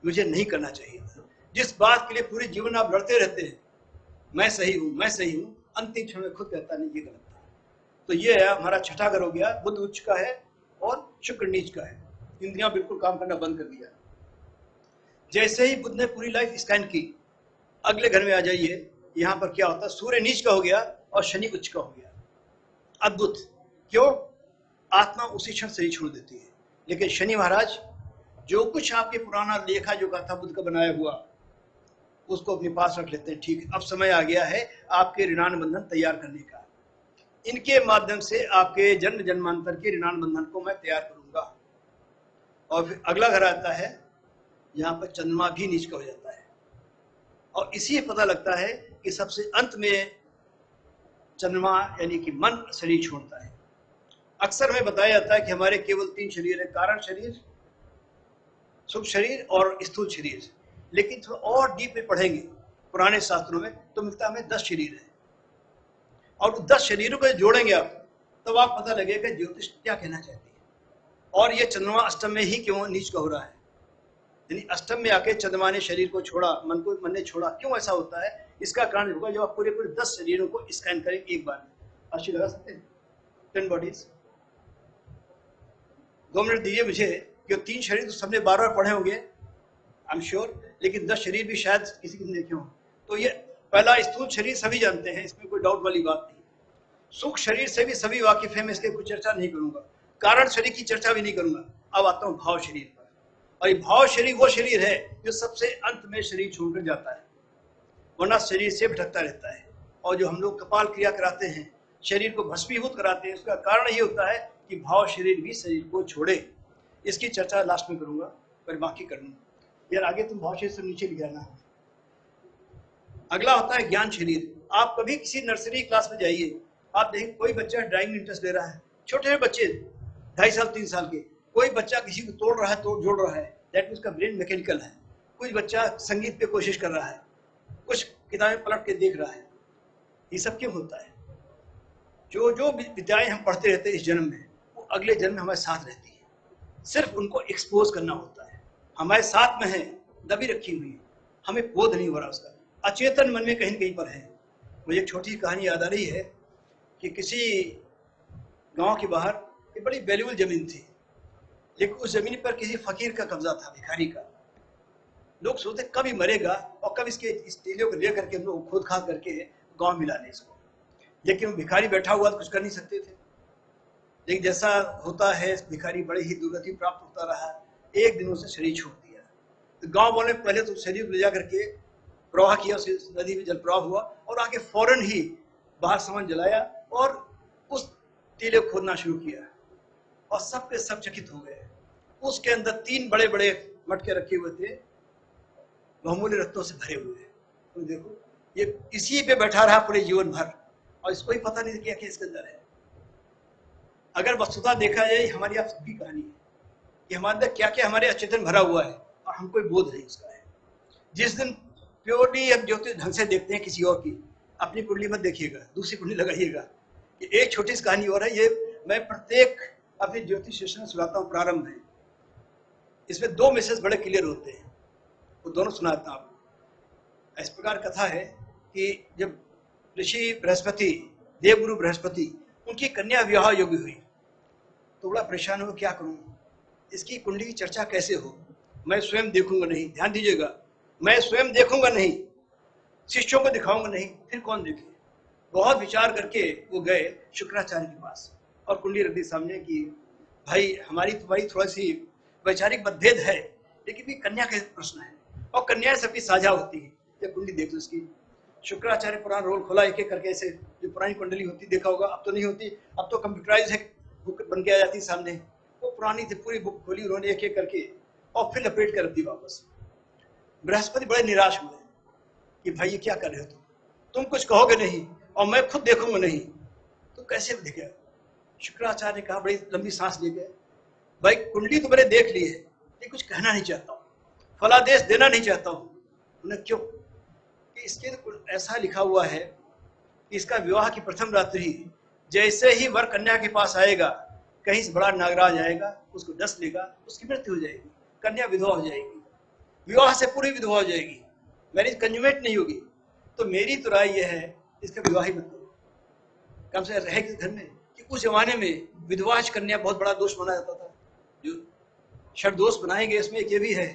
मुझे नहीं करना चाहिए था। जिस बात के लिए पूरे जीवन आप लड़ते रहते हैं, मैं सही हूँ मैं सही हूँ, अंतिम क्षण में खुद कहता नहीं ये गलत था। तो ये है हमारा छठा घर हो गया, बुध उच्च का है और शुक्र नीच का है। इंद्रियां बिल्कुल काम करना बंद कर दिया। जैसे ही बुध ने पूरी लाइफ स्कैन की, अगले घर में आ जाइए, यहाँ पर क्या होता है? सूर्य नीच का हो गया और शनि उच्च का हो गया। अद्भुत। क्यों? आत्मा उसी क्षण शरीर छोड़ देती है, लेकिन शनि महाराज जो कुछ आपके पुराना लेखा जोखा था बुध का बनाया हुआ, उसको अपने पास रख लेते हैं। ठीक, अब समय आ गया है आपके ऋणान बंधन तैयार करने का। इनके माध्यम से आपके जन्म जन्मांतर के ऋणान बंधन को मैं तैयार करूंगा। और फिर अगला घर आता है, यहाँ पर चंद्रमा भी नीच का हो जाता है और इसी पता लगता है कि सबसे अंत में चंद्रमा यानी कि मन शरीर छोड़ता है। अक्सर में बताया जाता है कि हमारे केवल 3 शरीर है, कारण शरीर, सूक्ष्म शरीर और स्थूल शरीर। लेकिन थोड़ा और डीप में पढ़ेंगे पुराने शास्त्रों में तो मिलता है हमें 10 शरीर है, और 10 शरीरों को जोड़ेंगे आप, तब आप पता लगेगा ज्योतिष क्या कहना चाहती है और ये चंद्रमा अष्टम में ही क्यों नीच का हो रहा है। यानी अष्टम में आके चंद्रमा ने शरीर को छोड़ा, मन ने छोड़ा। क्यों ऐसा होता है? इसका कारण होगा जब आप पूरे 10 शरीरों को स्कैन करें एक बार में। अच्छी लगा सकते हैं 10 बॉडीज। 2 मिनट दीजिए मुझे, कि 3 शरीर तो सबने बार बार पढ़े होंगे आई एम श्योर, लेकिन 10 शरीर भी शायद किसी ने देखे हों। तो ये पहला स्थूल शरीर सभी जानते हैं, इसमें कोई डाउट वाली बात नहीं। सूक्ष्म शरीर से भी सभी वाकिफ है, मैं इसलिए कुछ चर्चा नहीं करूंगा। कारण शरीर की चर्चा भी नहीं करूंगा। अब आता हूँ भाव शरीर पर। और ये भाव शरीर वो शरीर है जो सबसे अंत में शरीर छोड़कर जाता है, वरना शरीर से भटकता रहता है। और जो हम लोग कपाल क्रिया कराते हैं, शरीर को भस्मीभूत कराते हैं, उसका कारण ये होता है कि भाव शरीर भी शरीर को छोड़े। इसकी चर्चा लास्ट में करूंगा, पर बाकी कर लूंगा। यार आगे तुम भाव शरीर से नीचे लिख जाना। अगला होता है ज्ञान शरीर। आप कभी किसी नर्सरी क्लास में जाइए, आप देखें कोई बच्चा ड्राइंग में इंटरेस्ट ले रहा है, छोटे बच्चे 2.5 साल 3 साल के, कोई बच्चा किसी को तोड़ रहा है, तोड़ जोड़ रहा है, दैट उसका ब्रेन मैकेनिकल है। कुछ बच्चा संगीत पे कोशिश कर रहा है, कुछ किताबें पलट के देख रहा है। ये सब क्यों होता है? जो जो विद्याएं हम पढ़ते रहते हैं इस जन्म में, वो अगले जन्म में हमारे साथ रहती है। सिर्फ उनको एक्सपोज करना होता है, हमारे साथ में है, दबी रखी हुई है, हमें बोध नहीं हो रहा उसका, अचेतन मन में कहीं न कहीं पर है। मुझे एक छोटी कहानी याद आ रही है कि किसी गांव के बाहर एक बड़ी वैल्यूबल जमीन थी, लेकिन उस जमीन पर किसी फकीर का कब्जा था, भिखारी का। लोग सोचते कब ही मरेगा और कब इसके इस टीले को लेकर के हम लोग खोद खाद करके गांव मिला लें इसको। लेकिन भिखारी बैठा हुआ तो कुछ कर नहीं सकते थे। लेकिन जैसा होता है, भिखारी बड़े ही दुर्गति प्राप्त होता रहा, एक दिन उसने शरीर छोड़ दिया। तो गांव वाले पहले तो शरीर ले जा करके प्रवाह किया, उस नदी में जल प्रवाह हुआ और आके फौरन ही बाहर सामान जलाया और उस टीले को खोदना शुरू किया और सब के सब चकित हो गए। उसके अंदर 3 बड़े बड़े मटके रखे हुए थे, बहुमूल्य रत्नों से भरे हुए। तो देखो ये इसी पे बैठा रहा पूरे जीवन भर और इसको ही पता नहीं क्या क्या इसके अंदर है। अगर वस्तुतः देखा जाए हमारी आप सबकी कहानी है कि हमारे अंदर क्या क्या हमारे अचेतन भरा हुआ है और हमको बोध नहीं उसका है। जिस दिन प्योरली हम ज्योतिष ढंग से देखते हैं किसी और की, अपनी कुंडली मत देखिएगा, दूसरी कुंडली लगाइएगा। ये एक छोटी सी कहानी और है, ये मैं प्रत्येक अपने ज्योतिष सेशन में सुनाता हूँ प्रारंभ में। इसमें 2 मैसेज बड़े क्लियर होते हैं, वो दोनों सुनाता हूँ आपको। इस प्रकार कथा है कि जब ऋषि बृहस्पति, देवगुरु बृहस्पति, उनकी कन्या विवाह योग्य हुई तो बड़ा परेशान हो, क्या करूं, इसकी कुंडली की चर्चा कैसे हो, मैं स्वयं देखूंगा नहीं, ध्यान दीजिएगा, मैं स्वयं देखूंगा नहीं, शिष्यों को दिखाऊंगा नहीं, फिर कौन देखे। बहुत विचार करके वो गए शुक्राचार्य के पास और कुंडली रख दी सामने कि भाई हमारी तुम्हारी थोड़ी सी वैचारिक मतभेद है, लेकिन भी कन्या का प्रश्न है और कन्याएं सबकी साझा होती है, जब कुंडली देख लो इसकी। शुक्राचार्य पुराना रोल खोला एक एक करके, ऐसे जो पुरानी कुंडली होती देखा होगा, अब तो नहीं होती, अब तो कंप्यूटराइज है, बुक बन के आ जाती सामने। वो पुरानी थी, पूरी बुक खोली उन्होंने एक एक करके और फिर लपेट कर रख दी वापस। बृहस्पति बड़े निराश हुए कि भाई ये क्या कर रहे हो तुम कुछ कहोगे नहीं और मैं खुद देखूंगा नहीं, तो कैसे दिखेगा। शुक्राचार्य ने कहा, बड़ी लंबी सांस ले गए, भाई कुंडली तो मैंने देख ली है, लेकिन कुछ कहना नहीं चाहता हूँ, फलादेश देना नहीं चाहता हूँ। उन्हें क्यों? कि इसके तो ऐसा लिखा हुआ है कि इसका विवाह की प्रथम रात्रि जैसे ही वर कन्या के पास आएगा, कहीं से बड़ा नागराज आएगा, उसको डस लेगा, उसकी मृत्यु हो जाएगी, कन्या विधवा हो जाएगी, विवाह से पूरी विधवा हो जाएगी, मैरिज कंजुमेट नहीं होगी। तो मेरी तो राय यह है इसका विवाह ही मत करो, कम से कम रहेगी घर में। कि उस जमाने में विधवाज कन्या बहुत बड़ा दोष माना जाता था, जो षड दोष बनाए गए इसमें एक ये भी है,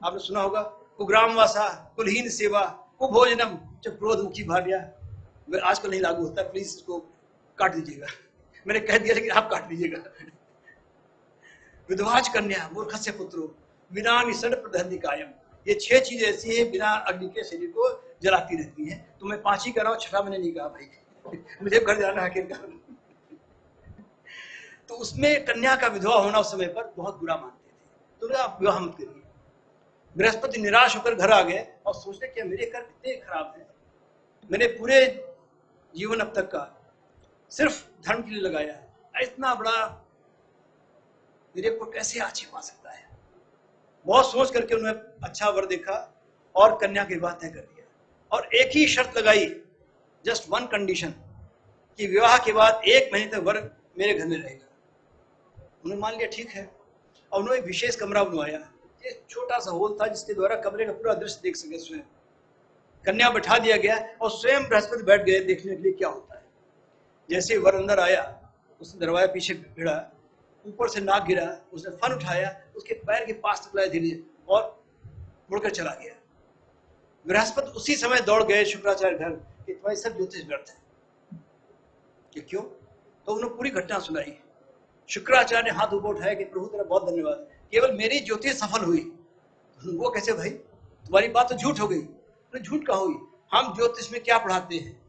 आपने सुना होगा, कुग्राम वासा, कुलहीन सेवा, कुभोजनम, जब क्रोधमुखी भार्या। आजकल नहीं लागू होता, प्लीज इसको काट दीजिएगा, मैंने कह दिया लेकिन आप काट दीजिएगा। विधवाज कन्या, मूर्खस्य पुत्रो, बिना निषण प्रदहन कायम, ये 6 चीजें ऐसी है बिना अग्नि के शरीर को जलाती रहती हैं। तो मैं 5 ही कर रहा हूँ, 6 मैंने नहीं कहा भाई, मुझे घर जाना आखिरकार। तो उसमें कन्या का विधवा होना उस समय पर बहुत बुरा मानते थे, तो आप विवाह मत करिए। बृहस्पति निराश होकर घर आ गए और सोचते कि मेरे कर्म कितने खराब हैं, मैंने पूरे जीवन अब तक का सिर्फ धर्म के लिए लगाया है, इतना बड़ा मेरे को कैसे आक्षेप आ सकता है। बहुत सोच करके उन्होंने अच्छा वर देखा और कन्या की विवाह तय कर दिया और एक ही शर्त लगाई, जस्ट 1 कंडीशन, कि विवाह के बाद 1 महीने तक वर मेरे घर में रहेगा। उन्होंने मान लिया ठीक है और उन्होंने एक विशेष कमरा बनवाया, ये छोटा सा होल था जिसके द्वारा कमरे का पूरा दृश्य देख सके स्वयं। कन्या बैठा दिया गया और स्वयं बृहस्पति बैठ गए देखने के लिए क्या होता है। जैसे वर अंदर आया, उसने दरवाजा पीछे भिड़ा, ऊपर से नाक गिरा, उसने फन उठाया, उसके पैर के पास तक लाया धीरे और मुड़कर चला गया। बृहस्पति उसी समय दौड़ गए शुक्राचार्य घर कि तुम्हारी सब ज्योतिष व्यर्थ है। कि क्यों? तो उन्होंने पूरी घटना सुनाई। शुक्राचार्य ने हाथ ऊपर उठाया कि प्रभु तेरा बहुत धन्यवाद, केवल मेरी ज्योतिष सफल हुई। वो कैसे भाई, तुम्हारी बात तो झूठ हो गई। झूठ कहाँ हुई? हम ज्योतिष में क्या पढ़ाते हैं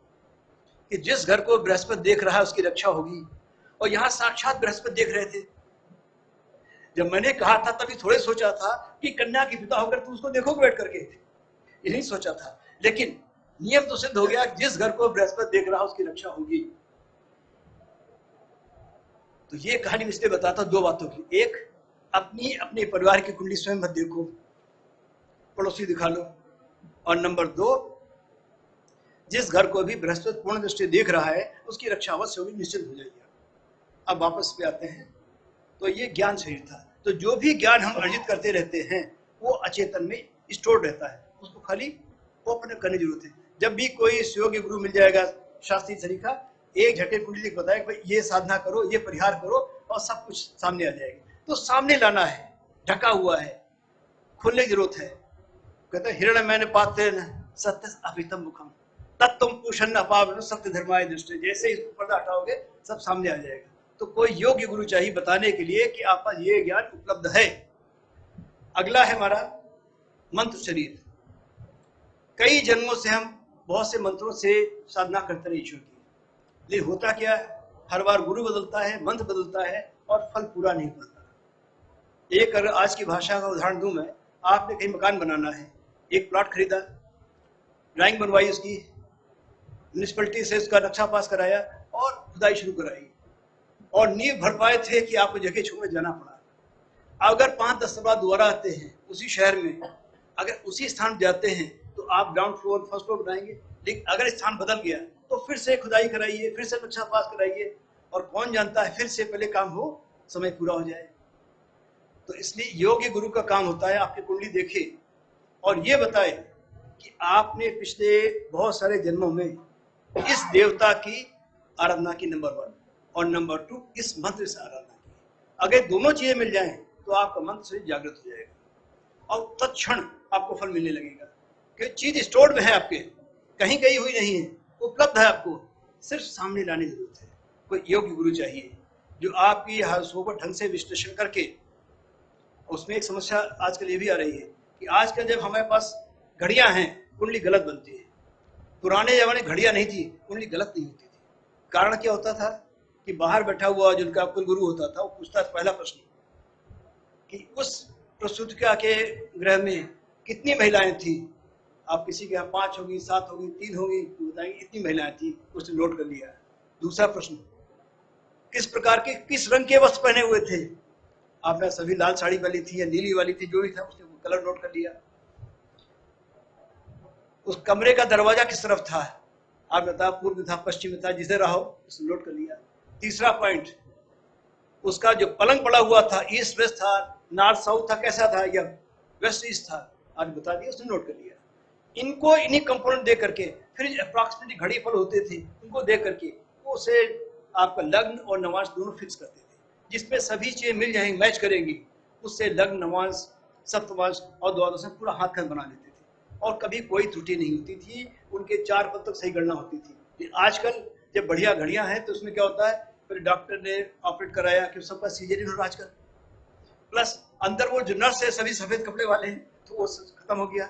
कि जिस घर को बृहस्पति देख रहा है उसकी रक्षा होगी, और यहाँ साक्षात बृहस्पति देख रहे थे। जब मैंने कहा था तभी थोड़े सोचा था कि कन्या की पिता होकर तुम उसको देखोगे बैठ करके, ये नहीं सोचा था, लेकिन नियम तो सिद्ध हो गया, जिस घर को बृहस्पति देख रहा उसकी रक्षा होगी। तो ये कहानी इसलिए बताता 2 बातों की, एक अपने परिवार की कुंडली स्वयं मत देखो, पड़ोसी दिखा लो, और नंबर 2, जिस घर को भी बृहस्पति पूर्ण दृष्टि देख रहा है उसकी रक्षा अवश्य होगी, निश्चित हो जाएगी। अब वापस पे आते हैं, तो ये ज्ञान शरीर था। तो जो भी ज्ञान हम अर्जित करते रहते हैं वो अचेतन में स्टोर रहता है, उसको खाली ओपन करने की जरूरत है। जब भी कोई योग्य गुरु मिल जाएगा शास्त्रीय तरीका, एक झटके कुंडली बताएगा भाई ये साधना करो, ये परिहार करो, और सब कुछ सामने आ जाएगा। तो सामने लाना है, ढका हुआ है, खुलने की जरूरत है। कहते हैं हिरण्मय पात्र सत्य अभितम मुखम तत्व पूषण अपाव सत्य धर्माय दृष्टि, जैसे ही पर्दा हटाओगे सब सामने आ जाएगा। तो कोई योग्य गुरु चाहिए बताने के लिए कि आप पास ये ज्ञान उपलब्ध है। अगला है हमारा मंत्र शरीर। कई जन्मों से हम बहुत से मंत्रों से साधना करते रहे ईश्वर की, लेकिन होता क्या है, हर बार गुरु बदलता है, मंत्र बदलता है और फल पूरा नहीं पाता। एक अगर आज की भाषा का उदाहरण दूं मैं, आपने कहीं मकान बनाना है, एक प्लॉट खरीदा, ड्राइंग बनवाई उसकी, म्यूनिसिपैलिटी से उसका नक्शा पास कराया और खुदाई शुरू कराई, और नींव भर पाए थे कि आपको जगह छोड़ने जाना पड़ा। अगर 5-10 साल बाद दोबारा आते हैं उसी शहर में, अगर उसी स्थान जाते हैं तो आप ग्राउंड फ्लोर फर्स्ट फ्लोर बनाएंगे, लेकिन अगर स्थान बदल गया तो फिर से खुदाई कराइए, फिर से नक्शा पास कराइए, और कौन जानता है फिर से पहले काम हो, समय पूरा हो जाए। तो इसलिए योग्य गुरु का काम होता है आपकी कुंडली देखे और ये बताए कि आपने पिछले बहुत सारे जन्मों में इस देवता की आराधना की, नंबर 1, और नंबर 2 इस मंत्र से आराधना की। अगर दोनों चीजें मिल जाएं तो आपका मंत्र से जागृत हो जाएगा और तत्क्षण आपको फल मिलने लगेगा, क्योंकि चीज स्टोर्ड में है आपके, कहीं गई हुई नहीं है, उपलब्ध है आपको, सिर्फ सामने लाने की जरूरत है। कोई योग्य गुरु चाहिए जो आपकी हादसों को ढंग से विश्लेषण करके। उसमें एक समस्या आजकल ये भी आ रही है कि आजकल जब हमारे पास घड़ियां हैं, कुंडली गलत बनती है। पुराने जमाने घड़ियां नहीं थी, कुंडली गलत नहीं होती थी। कारण क्या होता था कि बाहर बैठा हुआ जिनका कुल गुरु होता था वो पूछता था पहला प्रश्न कि उस प्रसूतिका के ग्रह में कितनी महिलाएं थी। आप किसी के यहाँ 5 होगी, 7 होगी, 3 होगी, तो बताएंगे इतनी महिलाएं थी, उसने नोट कर लिया। दूसरा प्रश्न, किस प्रकार के, किस रंग के वस्त्र पहने हुए थे, आपने सभी लाल साड़ी वाली थी या नीली वाली थी, जो भी था उसने कलर नोट कर लिया। उस कमरे का दरवाजा किस तरफ था, आप बता, पूर्व में था, पश्चिम में था, जिसे रहा हो उसने नोट कर लिया। तीसरा पॉइंट, उसका जो पलंग पड़ा हुआ था ईस्ट वेस्ट था, नॉर्थ साउथ था, कैसा था, या वेस्ट ईस्ट था, आज बता दिया, उसने नोट कर लिया। इनको इन्हीं कंपोनेंट दे करके फिर अप्रॉक्सिमेटली घड़ी फल होते थे, उनको दे करके वो उसे आपका लग्न और नमाज दोनों फिक्स करते थे, जिसमें सभी चीजें मिल जाएंगी, मैच करेंगी, उससे लग्न, नमाज, सप्तमांश और द्वादश में पूरा हाथ खत बना लेते थे और कभी कोई त्रुटि नहीं होती थी। उनके 4 पद तक सही गणना होती थी। लेकिन आजकल जब बढ़िया घड़ियां हैं तो उसमें क्या होता है, फिर डॉक्टर ने ऑपरेट कराया कि सबका सीजरियन हो रहा आजकल, प्लस अंदर वो जो नर्स है सभी सफेद कपड़े वाले हैं, तो वो खत्म हो गया।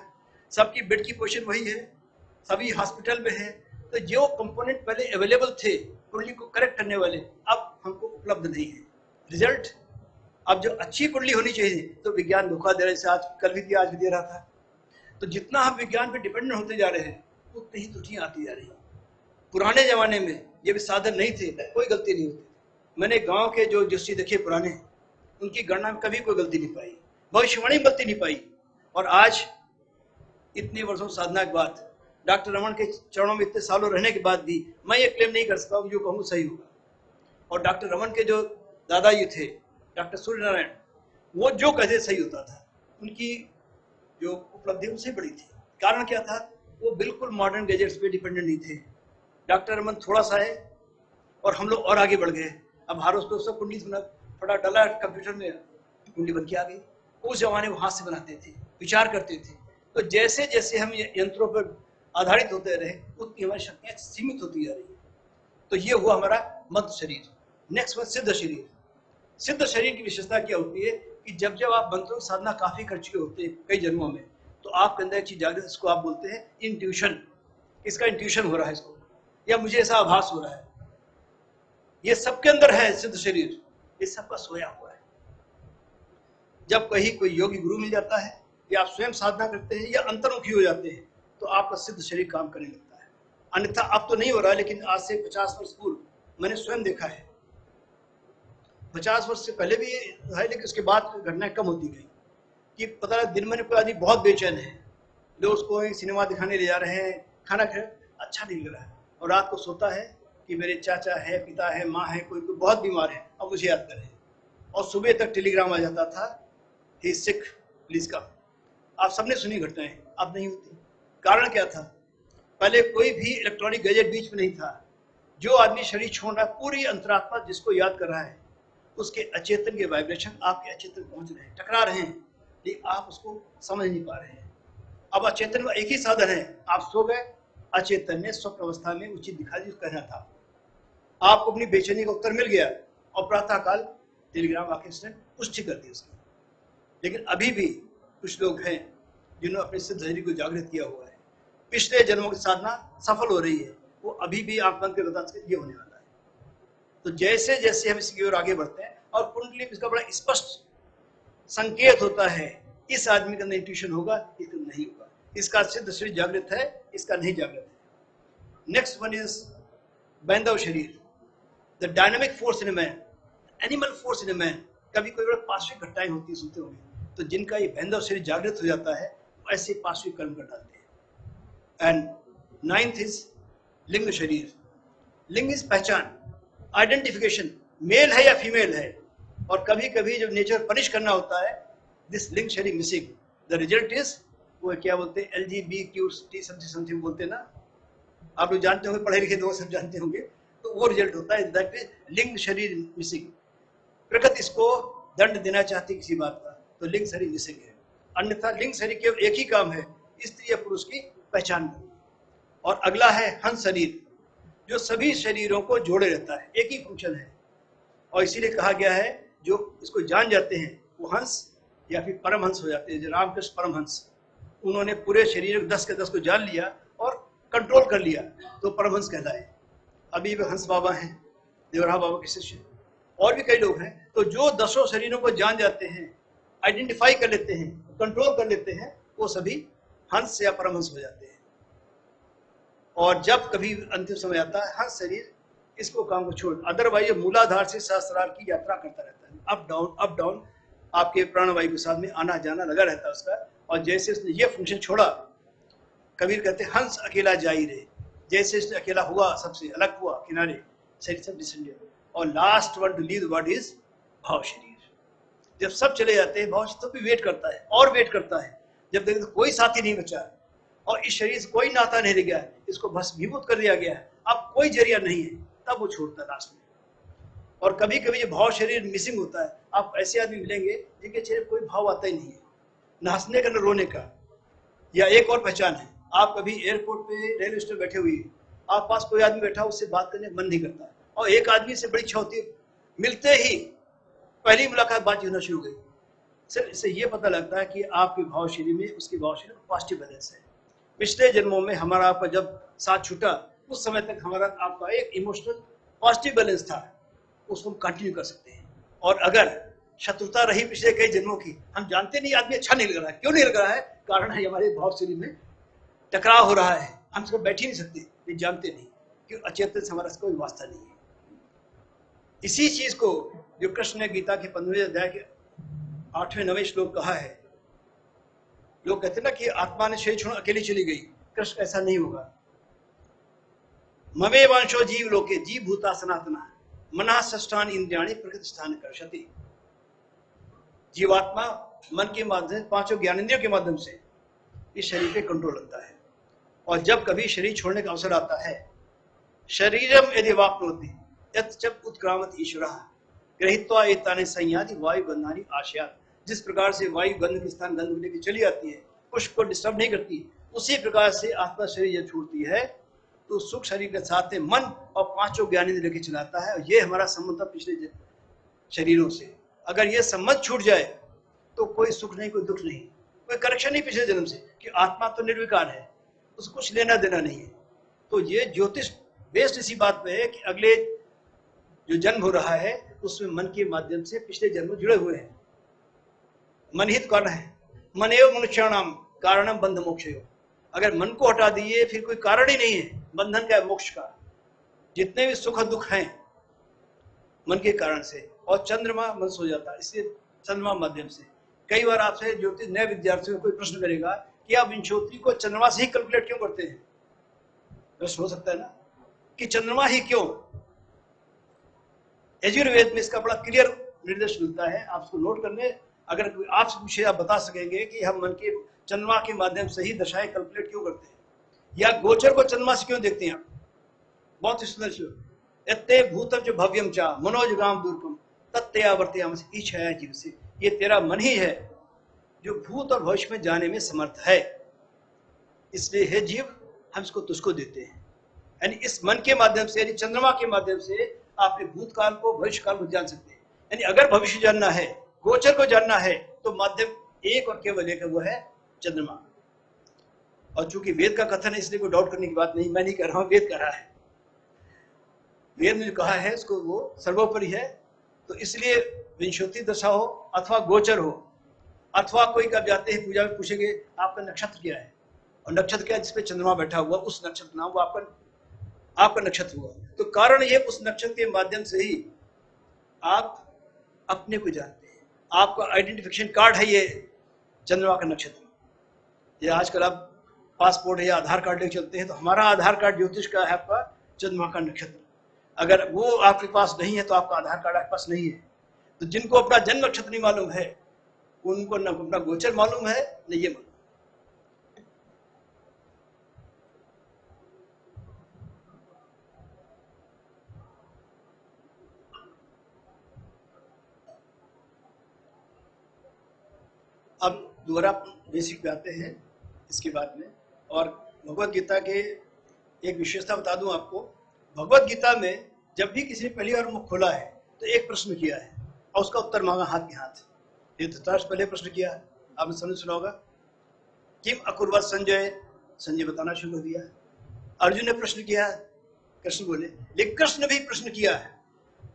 सबकी बेड की पोजीशन वही है, सभी हॉस्पिटल में है, तो जो कंपोनेंट पहले अवेलेबल थे कुंडली को करेक्ट करने वाले, अब हमको उपलब्ध नहीं है। रिजल्ट, अब जो अच्छी कुंडली होनी चाहिए तो विज्ञान धोखा दे रहे, आज कल भी दिया, आज भी दे रहा था। तो जितना हम विज्ञान पे डिपेंडेंट होते जा रहे हैं उतनी ही त्रुटियां आती जा रही हैं। पुराने जमाने में ये भी साधन नहीं थे, कोई गलती नहीं होती। मैंने गांव के जो जोशी देखे पुराने, उनकी गणना में कभी कोई गलती नहीं पाई, भविष्यवाणी में गलती नहीं पाई। और आज इतने वर्षों साधना के बाद, डॉक्टर रमन के चरणों में इतने सालों रहने के बाद भी मैं ये क्लेम नहीं कर सकता हूँ जो कहूँ सही होगा। और डॉक्टर रमन के जो दादाजी थे डॉक्टर सूर्य नारायण, वो जो कहते सही होता था, उनकी जो उपलब्धि उनसे बड़ी थी। कारण क्या था, वो बिल्कुल मॉडर्न गैजेट्स पे डिपेंडेंट नहीं थे। डॉक्टर रमन थोड़ा सा है और हम लोग और आगे बढ़ गए। अब हारोस तो सब कुंडली बना, फटा डाला कंप्यूटर में, कुंडली बन के आ गई। उस जमाने में हाथ से बनाते थे, विचार करते थे। तो जैसे जैसे हम यंत्रों पर आधारित होते रहे उतनी हमारी शक्तियां सीमित होती जा रही है। तो ये हुआ हमारा मध्य शरीर। नेक्स्ट हुआ सिद्ध शरीर। सिद्ध शरीर की विशेषता क्या होती है कि जब जब आप मंत्रों की साधना काफी कर चुके होते हैं कई जन्मों में, तो आपके अंदर एक चीज जागृत, इसको आप बोलते हैं इंट्यूशन। इसका इंट्यूशन हो रहा है इसको, या मुझे ऐसा आभास हो रहा है। ये सबके अंदर है सिद्ध शरीर, ये सबका सोया हुआ है। जब कहीं कोई योगी गुरु मिल जाता है या आप स्वयं साधना करते हैं या अंतर्मुखी हो जाते हैं तो आपका सिद्ध शरीर काम करने लगता है। अन्यथा अब तो नहीं हो रहा है, लेकिन आज से 50 वर्ष पूर्व मैंने स्वयं देखा है। 50 वर्ष से पहले भी है, लेकिन उसके बाद घटनाएं कम होती गई कि पता लगा दिन में कोई आदमी बहुत बेचैन है, लोग उसको सिनेमा दिखाने ले जा रहे हैं, खाना खा, अच्छा नहीं लग रहा है, और रात को सोता है कि मेरे चाचा है, पिता है, माँ है, कोई कोई बहुत बीमार है, अब मुझे याद करें। और सुबह तक टेलीग्राम आ जाता था, ही सिक, प्लीज कम। आप सबने सुनी घटनाएं, अब नहीं होती। कारण क्या था, पहले कोई भी इलेक्ट्रॉनिक गैजेट बीच में नहीं था। जो आदमी शरीर छोड़ रहा है, पूरी अंतरात्मा जिसको याद कर रहा है, उसके अचेतन के वाइब्रेशन आपके अचेतन पहुंच रहे हैं, टकरा रहे हैं, लेकिन आप उसको समझ नहीं पा रहे हैं। अब अचेतन में एक ही साधन है, आप सो गए, अचेतन ने स्वप्न अवस्था में उचित दिखा दी, कहना था, आपको अपनी बेचैनी का उत्तर मिल गया और प्रातः काल टेलीग्राम आके उसने पुष्टि कर दी उसकी। लेकिन अभी भी कुछ लोग हैं जिन्होंने अपने सिद्ध शरीर को जागृत किया हुआ है, पिछले जन्मों की साधना सफल हो रही है, वो अभी भी आंख बंद कर बता सकते ये होने वाला है। तो जैसे जैसे हम इसकी ओर आगे बढ़ते हैं, और कुंडली में इसका बड़ा स्पष्ट संकेत होता है, इस आदमी का नहीं ट्यूशन होगा, इसका नहीं होगा, इसका सिद्ध शरीर जागृत है, इसका नहीं जागृत है। नेक्स्ट वन इज बैंधव शरीर, the dynamic force in man, animal force in man. कभी कोई बड़ा पार्श्विक घटनाएं होती है, सुनते होंगे, तो जिनका ये बैंधव शरीर जागृत हो जाता है, ऐसे पार्श्विक कर्म कर डालते हैं। एंड नाइन्थ इज लिंग शरीर। लिंग इज पहचान, आइडेंटिफिकेशन, मेल है या फीमेल है। और कभी कभी जब नेचर पनिश करना होता है, दिस लिंग शरीर मिसिंग, द रिजल्ट इज, वो क्या बोलते हैं, LGBTQ समथिंग बोलते हैं ना, आप लोग जानते होंगे, पढ़े लिखे लोग सब जानते होंगे। तो वो रिजल्ट होता है, दैट इज लिंग शरीर मिसिंग। प्रकृति इसको दंड देना चाहती किसी बात का, तो लिंग शरीर मिसिंग है। अन्यथा लिंग शरीर केवल एक ही काम है, स्त्री या पुरुष की पहचान करना। और अगला है हंस शरीर, जो सभी शरीरों को जोड़े रहता है, एक ही फंक्शन है। और इसीलिए कहा गया है, जो इसको जान जाते हैं वो हंस या फिर परमहंस हो जाते हैं। जो रामकृष्ण परमहंस, उन्होंने पूरे शरीर 10 के 10 को जान लिया और कंट्रोल कर लिया, तो परमहंस कहलाए। अभी भी हंस बाबा हैं, देवरा बाबा के शिष्य, और भी कई लोग हैं। तो जो 10 शरीरों को जान जाते हैं, आइडेंटिफाई कर लेते हैं, कंट्रोल कर लेते हैं, वो सभी हंस या परमहंस हो जाते हैं। और जब कभी अंतिम समय आता है, हर शरीर इसको काम को छोड़, अदरवाइज मूलाधार से सहस्रार की यात्रा करता रहता है, अप डाउन अप डाउन, आपके प्राणवायु के साथ में आना जाना लगा रहता है उसका। और जैसे उसने ये फंक्शन छोड़ा, कबीर कहते हंस अकेला जाई रे, जैसे इसने अकेला हुआ, सबसे अलग हुआ किनारे, शरीर सब डिसेंडेड। और last one two leave the body is भाव शरीर। जब सब चले जाते हैं, भाव तो भी वेट करता है और वेट करता है, जब देखते कोई साथी नहीं बचा है और इस शरीर से कोई नाता नहीं रह गया है, इसको भस्मीभूत कर दिया गया है, अब कोई जरिया नहीं है, तब वो छोड़ता है लास्ट में। और कभी कभी जो भाव शरीर मिसिंग होता है, आप ऐसे आदमी मिलेंगे जिनके चेहरे कोई भाव आता ही नहीं है, न हंसने का न रोने का। या एक और पहचान है, आप कभी एयरपोर्ट पे रेलवे स्टेशन बैठे हुए, आप पास कोई आदमी बैठा, उससे बात करने का मन नहीं करता, और एक आदमी से बड़ी इच्छा होती है, मिलते ही पहली मुलाकात बातचीत होना शुरू हो गई। सिर्फ इससे ये पता लगता है कि आपके भाव शरीर में उसके भाव शरीर में पॉजिटिव बैलेंस है। पिछले जन्मों में हमारा आपका जब साथ छूटा, उस समय तक हमारा आपका एक इमोशनल पॉजिटिव बैलेंस था, उसको हम कंटिन्यू कर सकते हैं। और अगर शत्रुता रही पिछले कई जन्मों की, हम जानते नहीं आदमी अच्छा नहीं लग रहा है, क्यों नहीं लग रहा है, कारण है हमारे भाव शरीर में टकराव हो रहा है, हम इसको बैठ ही नहीं सकते, ये जानते नहीं कि अचेतन से हमारा कोई वास्ता नहीं है। इसी चीज को जो कृष्ण ने गीता के 15वें अध्याय के 8वें 9वें श्लोक कहा है, लोग कहते ना कि आत्मा ने शरीर छोड़ अकेली चली गई, कृष्ण ऐसा नहीं होगा। ममे वंशो जीव लोके जीव भूता सनातना मना षष्ठान इंद्रियाणि प्रकृति स्थान कर्षति। जीवात्मा मन के माध्यम से, 5 ज्ञानेंद्रियों के माध्यम से इस शरीर पे कंट्रोल रखता है। और जब कभी शरीर छोड़ने का अवसर आता है, शरीरम यदि वाप्नोति यत् उत्क्रामत ईश्वरः गृहीत्वा एतानि संयाति वायु गंधानि आशयात्। जिस प्रकार से वायु गंध के स्थान गंध लेके चली आती है, पुष्प को डिस्टर्ब नहीं करती, उसी प्रकार से आत्मा शरीर जब छूटती है तो सुख शरीर के साथ में मन और 5 ज्ञानेंद्रिय लेके चलाता है। और ये हमारा संबंध था पिछले शरीरों से। अगर ये संबंध छूट जाए तो कोई सुख नहीं, कोई दुख नहीं, कोई करेक्शन नहीं पिछले जन्म से, कि आत्मा तो निर्विकार है, उसको कुछ लेना देना नहीं है। तो ये ज्योतिष बेस्ड इसी बात पे है कि अगले जो जन्म हो रहा है उसमें मन के माध्यम से पिछले जन्म जुड़े हुए हैं। मन ही तो कारण है, मन एवं मनुष्याणाम कारणम बंध मोक्ष। अगर मन को हटा दिए फिर कोई कारण ही नहीं है बंधन का, मोक्ष का। जितने भी सुख दुख हैं मन के कारण से। और चंद्रमा मन सो जाता है, इसलिए चंद्रमा माध्यम से। कई बार आपसे ज्योतिष नए विद्यार्थियों को कोई प्रश्न करेगा कि आप विंशोत्तरी को चंद्रमा से ही कैलकुलेट क्यों करते हैं, प्रश्न हो सकता है ना कि चंद्रमा ही क्यों। यजुर्वेद में इसका बड़ा क्लियर निर्देश मिलता है, आप उसको नोट करने। अगर कोई आपसे पूछे, आप बता सकेंगे कि हम मन के चंद्रमा के माध्यम से ही दशाएं कैलकुलेट क्यों करते हैं, या गोचर को चंद्रमा से क्यों देखते हैं आप। बहुत ही सुंदर श्लोक, यत्ते भूतम च भव्यम च मनोजगाम दूरकम तत्त्यावर्त्याम इच्छया जीव से। ये तेरा मन ही है जो भूत और भविष्य में जाने में समर्थ है, इसलिए हे जीव हम इसको तुझको देते हैं। यानी इस मन के माध्यम से, यानी चंद्रमा के माध्यम से आप भूतकाल को भविष्य काल को जान सकते हैं। यानी अगर भविष्य जानना है, गोचर को जानना है, तो माध्यम एक और केवल एक वो है चंद्रमा। और चूंकि वेद का कथन है इसलिए कोई डाउट करने की बात नहीं, मैं नहीं कह रहा हूँ, वेद कह रहा है। वेद ने जो कहा है उसको वो सर्वोपरि है। तो इसलिए विंशोत्ति दशा हो अथवा गोचर हो अथवा कोई कब जाते हैं पूजा में पूछेंगे आपका नक्षत्र क्या है, और नक्षत्र क्या है जिसपे चंद्रमा बैठा हुआ, उस नक्षत्र नाम वो आपका नक्षत्र हुआ। तो कारण ये उस नक्षत्र के माध्यम से ही आप अपने को जानते हैं, आपका आइडेंटिफिकेशन कार्ड है ये चंद्रमा का नक्षत्र। ये आजकल आप पासपोर्ट है या आधार कार्ड लेकर चलते हैं तो हमारा आधार कार्ड ज्योतिष का है आपका चंद्रमा का नक्षत्र। अगर वो आपके पास नहीं है तो आपका आधार कार्ड आपके पास नहीं है। तो जिनको अपना जन्म नक्षत्र नहीं मालूम है उनको न अपना गोचर मालूम है न ये मालूम। अब दोबारा बेसिक पे आते हैं इसके बाद में। और भगवत गीता के एक विशेषता बता दूं आपको, भगवत गीता में जब भी किसी ने पहली बार मुख खोला है तो एक प्रश्न किया है और उसका उत्तर मांगा हाथ के हाथ। ये धृतराष्ट्र पहले प्रश्न किया, आपने समझ सुना होगा, किम अकुर्वत संजय, संजय बताना शुरू कर दिया। अर्जुन ने प्रश्न किया, कृष्ण बोले, लेकिन कृष्ण भी प्रश्न किया है।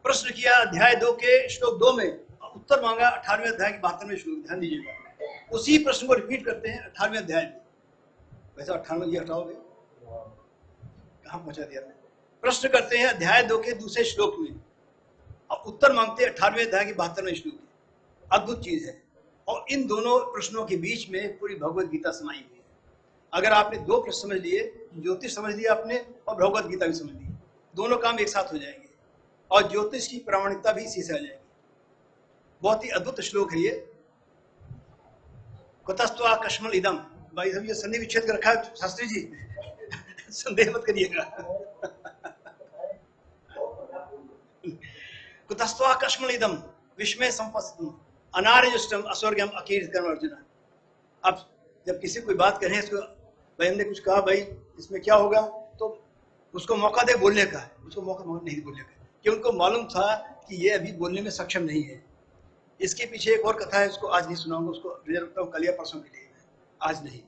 प्रश्न किया अध्याय 2 के श्लोक 2 में, उत्तर मांगा 18वें अध्याय के 72वें श्लोक। ध्यान दीजिएगा, उसी प्रश्न को रिपीट करते हैं 18वें अध्याय में। वैसे 98 ये हटाओगे, कहाँ पहुंचा दिया मैं। प्रश्न करते हैं अध्याय 2 के दूसरे श्लोक में और उत्तर मांगते हैं 18वें अध्याय के 72वें श्लोक में। अद्भुत चीज है। और इन दोनों प्रश्नों के बीच में पूरी भगवत गीता समाई हुई है। अगर आपने दो प्रश्न समझ लिए, ज्योतिष समझ लिया आपने और भगवत गीता भी समझ ली, दोनों काम एक साथ हो जाएंगे और ज्योतिष की प्रामाणिकता भी इसी से आ जाएगी। बहुत ही अद्भुत श्लोक है ये। कुतस्त्वा कश्मल इदम, भाई सब ये संधि विच्छेद कर रखा है शास्त्री जी, संदेह मत करिएगा। कुतस्त्वा कश्मल इदम विस्मय संपत्ति अनार्यजुष्टम अस्वर्गम अकीर्तिकरम अर्जुन। अब जब किसी कोई बात करें इसको, भाई हमने कुछ कहा भाई इसमें क्या होगा, तो उसको मौका दे बोलने का, उसको मौका नहीं बोलने का, कि उनको मालूम था कि ये अभी बोलने में सक्षम नहीं है। इसके पीछे एक और कथा है, उसको आज नहीं सुनाऊंगा, उसको रिजर्व रखता हूँ कल या परसों के लिए, आज नहीं।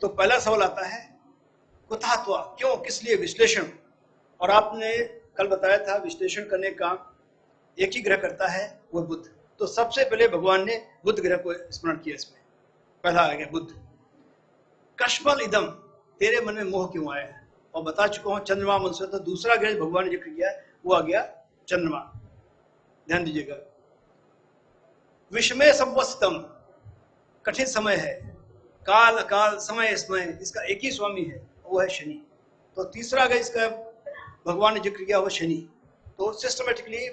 तो पहला सवाल आता है कुतः त्वा, क्यों, किस लिए, विश्लेषण। और आपने कल बताया था विश्लेषण करने का एक ही ग्रह करता है, वो बुध। तो सबसे पहले भगवान ने बुध ग्रह को स्मरण किया। इसमें पहला आ गया बुध। कश्मल इदम, तेरे मन में मोह क्यों आया है, और बता चुका हूं चंद्रमा मन से। तो दूसरा ग्रह भगवान ने जिक्र किया वो आ गया चंद्रमा। ध्यान दीजिएगा, विषमय संवत्सतम, कठिन समय है, काल अकाल समय समय इसका एक ही स्वामी है, वो है शनि। तो तीसरा ग्रह इसका भगवान ने जिक्र किया वो शनि। तो सिस्टमेटिकली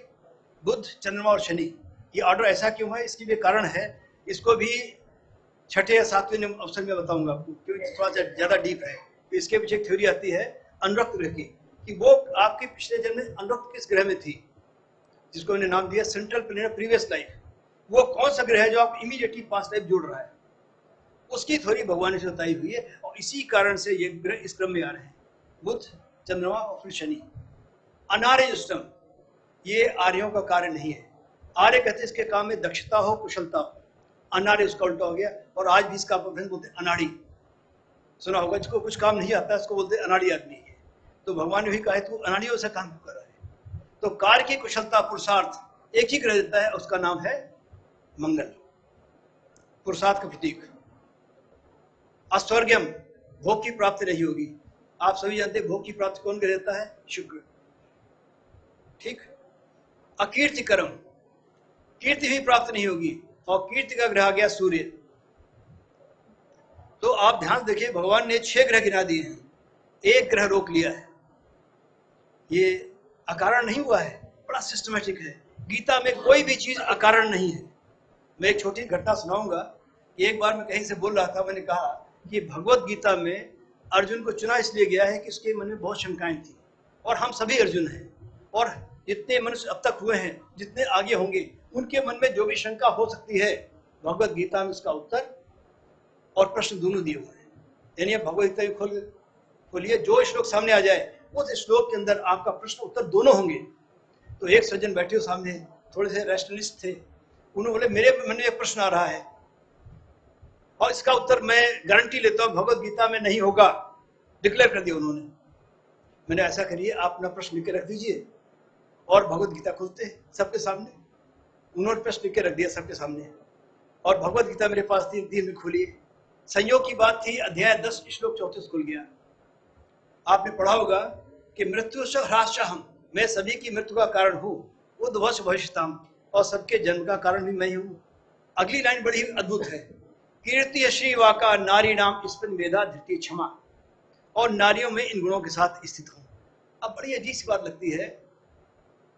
बुध, चंद्रमा और शनि, ये ऑर्डर ऐसा क्यों है, इसकी भी कारण है। इसको भी छठे या सातवें अवसर में बताऊंगा आपको, क्योंकि थोड़ा सा ज्यादा डीप है। तो इसके पीछे एक थ्योरी आती है अनुरक्त ग्रह की, कि वो आपके पिछले जन्म में अनुरक्त किस ग्रह में थी, जिसको मैंने नाम दिया central plane of previous life. वो कौन सा ग्रह है जो आप इमीडिएटली पास्ट लाइफ जोड़ रहा है, उसकी थ्योरी भगवान ने बताई हुई है। और इसी कारण से ये ग्रह इस क्रम में आ रहे हैं, बुध, चंद्रमा और फिर शनि। अनार्यजुष्टम, ये आर्यों का कार्य नहीं है। आर्य कहते इसके काम में दक्षता हो, कुशलता हो। अनार्य उसका उल्टा हो गया। और आज भी इसका बोलते अनाड़ी, सुना होगा, जिसको कुछ काम नहीं आता उसको बोलते अनाड़ी आदमी है। तो भगवान ने भी कहा तू अनाड़ियों से काम कर रहा है। तो कार्य की कुशलता, पुरुषार्थ एक ही ग्रह देता है, उसका नाम है मंगल, पुरुषार्थ का प्रतीक। अस्वर्गम, भोग की प्राप्ति नहीं होगी। आप सभी जानते हैं भोग की प्राप्ति कौन ग्रह देता है, शुक्र। ठीक। अकीर्तिकरम, कीर्ति भी प्राप्त नहीं होगी, और कीर्ति का ग्रह आ गया सूर्य। तो आप ध्यान देखिए, भगवान ने 6 ग्रह गिना दिए हैं, एक ग्रह रोक लिया है। ये अकारण नहीं हुआ है, बड़ा सिस्टमेटिक है। गीता में कोई भी चीज अकारण नहीं है। मैं एक छोटी घटना सुनाऊंगा। एक बार मैं कहीं से बोल रहा था, मैंने कहा कि भगवत गीता में अर्जुन को चुना इसलिए गया है कि उसके मन में बहुत शंकाएं थी, और हम सभी अर्जुन हैं, और जितने मनुष्य अब तक हुए हैं, जितने आगे होंगे, उनके मन में जो भी शंका हो सकती है, भगवत गीता में उसका उत्तर और प्रश्न दोनों दिए हुए हैं। यानी भगवत गीता खोलिए, जो श्लोक सामने आ जाए उस श्लोक के अंदर आपका प्रश्न उत्तर दोनों होंगे। तो एक सज्जन बैठे हो सामने, थोड़े से रेस्टलिस्ट थे, उन्होंने बोले मेरे मन में एक प्रश्न आ रहा है, और इसका उत्तर मैं गारंटी लेता हूं भगवत गीता में नहीं होगा, डिक्लेयर कर दिया उन्होंने। मैंने ऐसा करिए, आप अपना प्रश्न लिख के रख दीजिए और भगवत गीता खोलते हैं सबके सामने। उन्होंने प्रश्न लिख के रख दिया सबके सामने और भगवत गीता मेरे पास थी, दिन में खोली। संयोग की बात थी, अध्याय 10 श्लोक 34 खुल गया। आपने पढ़ा होगा कि मृत्यु से ह्रासहम, मैं सभी की मृत्यु का कारण हूँ, उद्भवश्च भविष्यताम्, और सबके जन्म का कारण भी मैं हूँ। अगली लाइन बड़ी अद्भुत है, कीर्ति श्री वाका नारी नाम स्पन मेधा धृति क्षमा, और नारियों में इन गुणों के साथ स्थित हूँ। अब बड़ी अजीब सी बात लगती है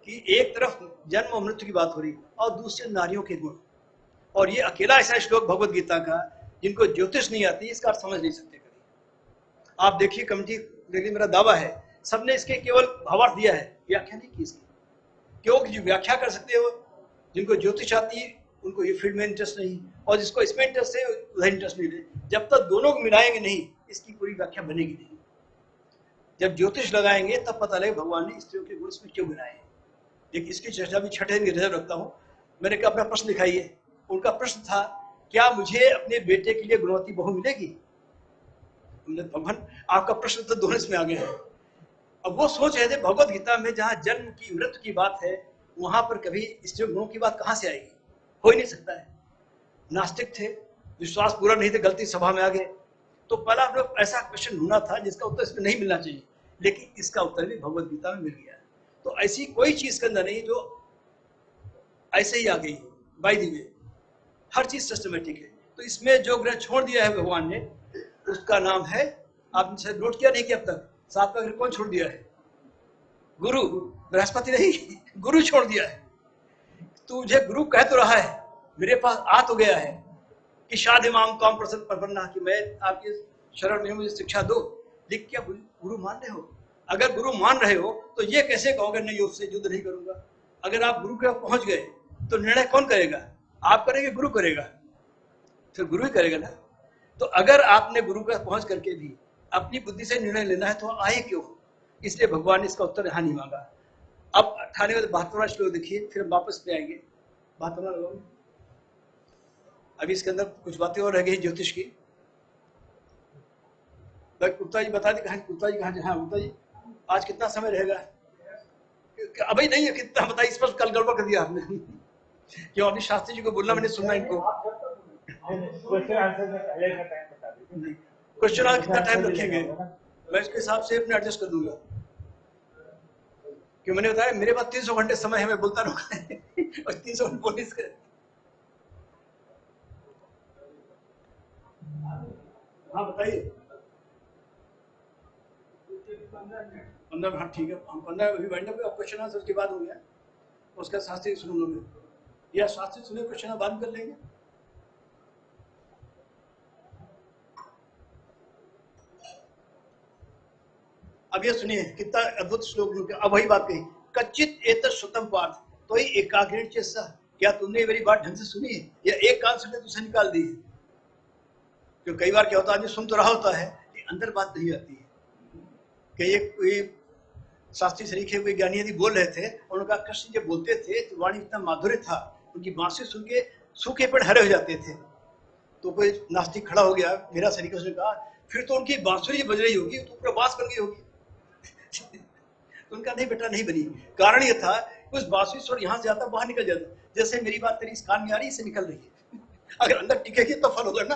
कि एक तरफ जन्म और मृत्यु की बात हो रही और दूसरे नारियों के गुण, और ये अकेला ऐसा श्लोक भगवत गीता का जिनको ज्योतिष नहीं आती इसका अर्थ समझ नहीं सकते कभी। आप देखिए कमिटी, लेकिन मेरा दावा है सबने इसके केवल भावार्थ दिया है, व्याख्या नहीं की इसकी। क्योंकि जो व्याख्या कर सकते हो, जिनको ज्योतिष आती है उनको ये फील्ड में इंटरेस्ट नहीं, और जिसको इसमें इंटरेस्ट है उधर इंटरेस्ट नहीं ले। जब तक दोनों को मिलाएंगे नहीं इसकी पूरी व्याख्या बनेगी नहीं। जब ज्योतिष लगाएंगे तब पता लगे भगवान ने स्त्रियों के गुण इसमें क्यों बनाए। एक इसकी चर्चा भी छठे दिन रिजर्व रखता हूँ। मैंने कहा अपना प्रश्न दिखाइए। उनका प्रश्न था, क्या मुझे अपने बेटे के लिए गुणवती बहू मिलेगी? भगवान आपका प्रश्न तो दोनों इसमें आ गया है। अब वो सोच रहे थे भगवत गीता में जहाँ जन्म की मृत्यु की बात है वहां पर कभी स्त्री गुणों की बात कहाँ से आएगी? हो ही नहीं सकता है। नास्तिक थे, विश्वास पूरा नहीं थे, गलती सभा में आ गए। तो पहला हम लोग ऐसा क्वेश्चन ढूंढना था जिसका उत्तर इसमें नहीं मिलना चाहिए, लेकिन इसका उत्तर भी भगवत गीता में मिल गया। तो ऐसी कोई चीज के अंदर नहीं जो ऐसे ही आ गई बाय द वे, हर चीज सिस्टमेटिक है। तो इसमें जो ग्रह छोड़ दिया है भगवान ने उसका नाम है, आपने शायद नोट किया नहीं कि अब तक 7वां ग्रह कौन छोड़ दिया है? गुरु, बृहस्पति नहीं, गुरु छोड़ दिया है। तुझे गुरु कह तो रहा है, मेरे पास आ तो गया है कि शाद इमाम काम प्रसन्न परपन्ना, कि मैं आपके शरण में मुझे शिक्षा दो, लेकिन क्या गुरु मान रहे हो? अगर गुरु मान रहे हो तो ये कैसे कहोगे नहीं उससे युद्ध नहीं करूंगा? अगर आप गुरु के पास पहुंच गए तो निर्णय कौन करेगा? आप करेंगे, गुरु करेगा? फिर गुरु ही करेगा ना। तो अगर आपने गुरु के पास पहुंच करके भी अपनी बुद्धि से निर्णय लेना है तो आए क्यों? इसलिए भगवान ने इसका उत्तर यहाँ नहीं मांगा। अब 72वां श्लोक देखिए, फिर वापस पे आएंगे। 72वां लोग अभी इसके अंदर कुछ बातें और रह गई ज्योतिष की। गुप्ता जी बता दी कहानी। गुप्ता जी कहाँ? हाँ गुप्ता जी, आज कितना समय रहेगा? अभी नहीं है, कितना बताइए। इस पर कल गड़बड़ कर दिया आपने। क्यों? अभी शास्त्री जी को बोलना, मैंने सुनना इनको। क्वेश्चन आंसर कितना टाइम रखेंगे? मैं इसके हिसाब से अपने एडजस्ट कर दूंगा। क्यों? मैंने बताया मेरे पास 300 घंटे समय है, मैं बोलता रहूंगा और 300 घंटे बोलने से। हाँ बताइए। 15 मिनट, ठीक है। हम 15 अभी बैठने पे क्वेश्चन आंसर उसके बाद हो गया, उसका शास्त्री सुन लोगे या शास्त्री सुने क्वेश्चन बाद कर लेंगे। अब ये सुनिए कितना अद्भुत श्लोक। अब वही बात कही, कच्चित एत श्रुतम पार्थ तो ही एकाग्रेण चेष्टा, क्या तुमने मेरी बात ढंग से सुनी है या एक कान सुनने दूसरे निकाल दी है? क्यों कई बार क्या होता है, आदमी सुन तो रहा होता है लेकिन अंदर बात नहीं आती है। कि कोई शास्त्री शरीखे कोई ज्ञानी यदि बोल रहे थे और उनका कृष्ण जब बोलते थे तो वाणी इतना माधुर्य था, उनकी बांसुरी सुन के सूखे पेड़ हरे हो जाते थे। तो कोई नास्तिक खड़ा हो गया मेरा शरीक, उसने कहा फिर तो उनकी बांसुरी बज रही होगी तो पूरा बांस बन गई होगी। उनका नहीं बेटा, नहीं बनी। कारण ये था उस बांसुरी स्वर यहाँ से जाता बाहर निकल जाता, जैसे मेरी बात तेरी इस कान में आ रही है, इससे निकल रही है। अगर अंदर टिकेगी तो फल होगा ना,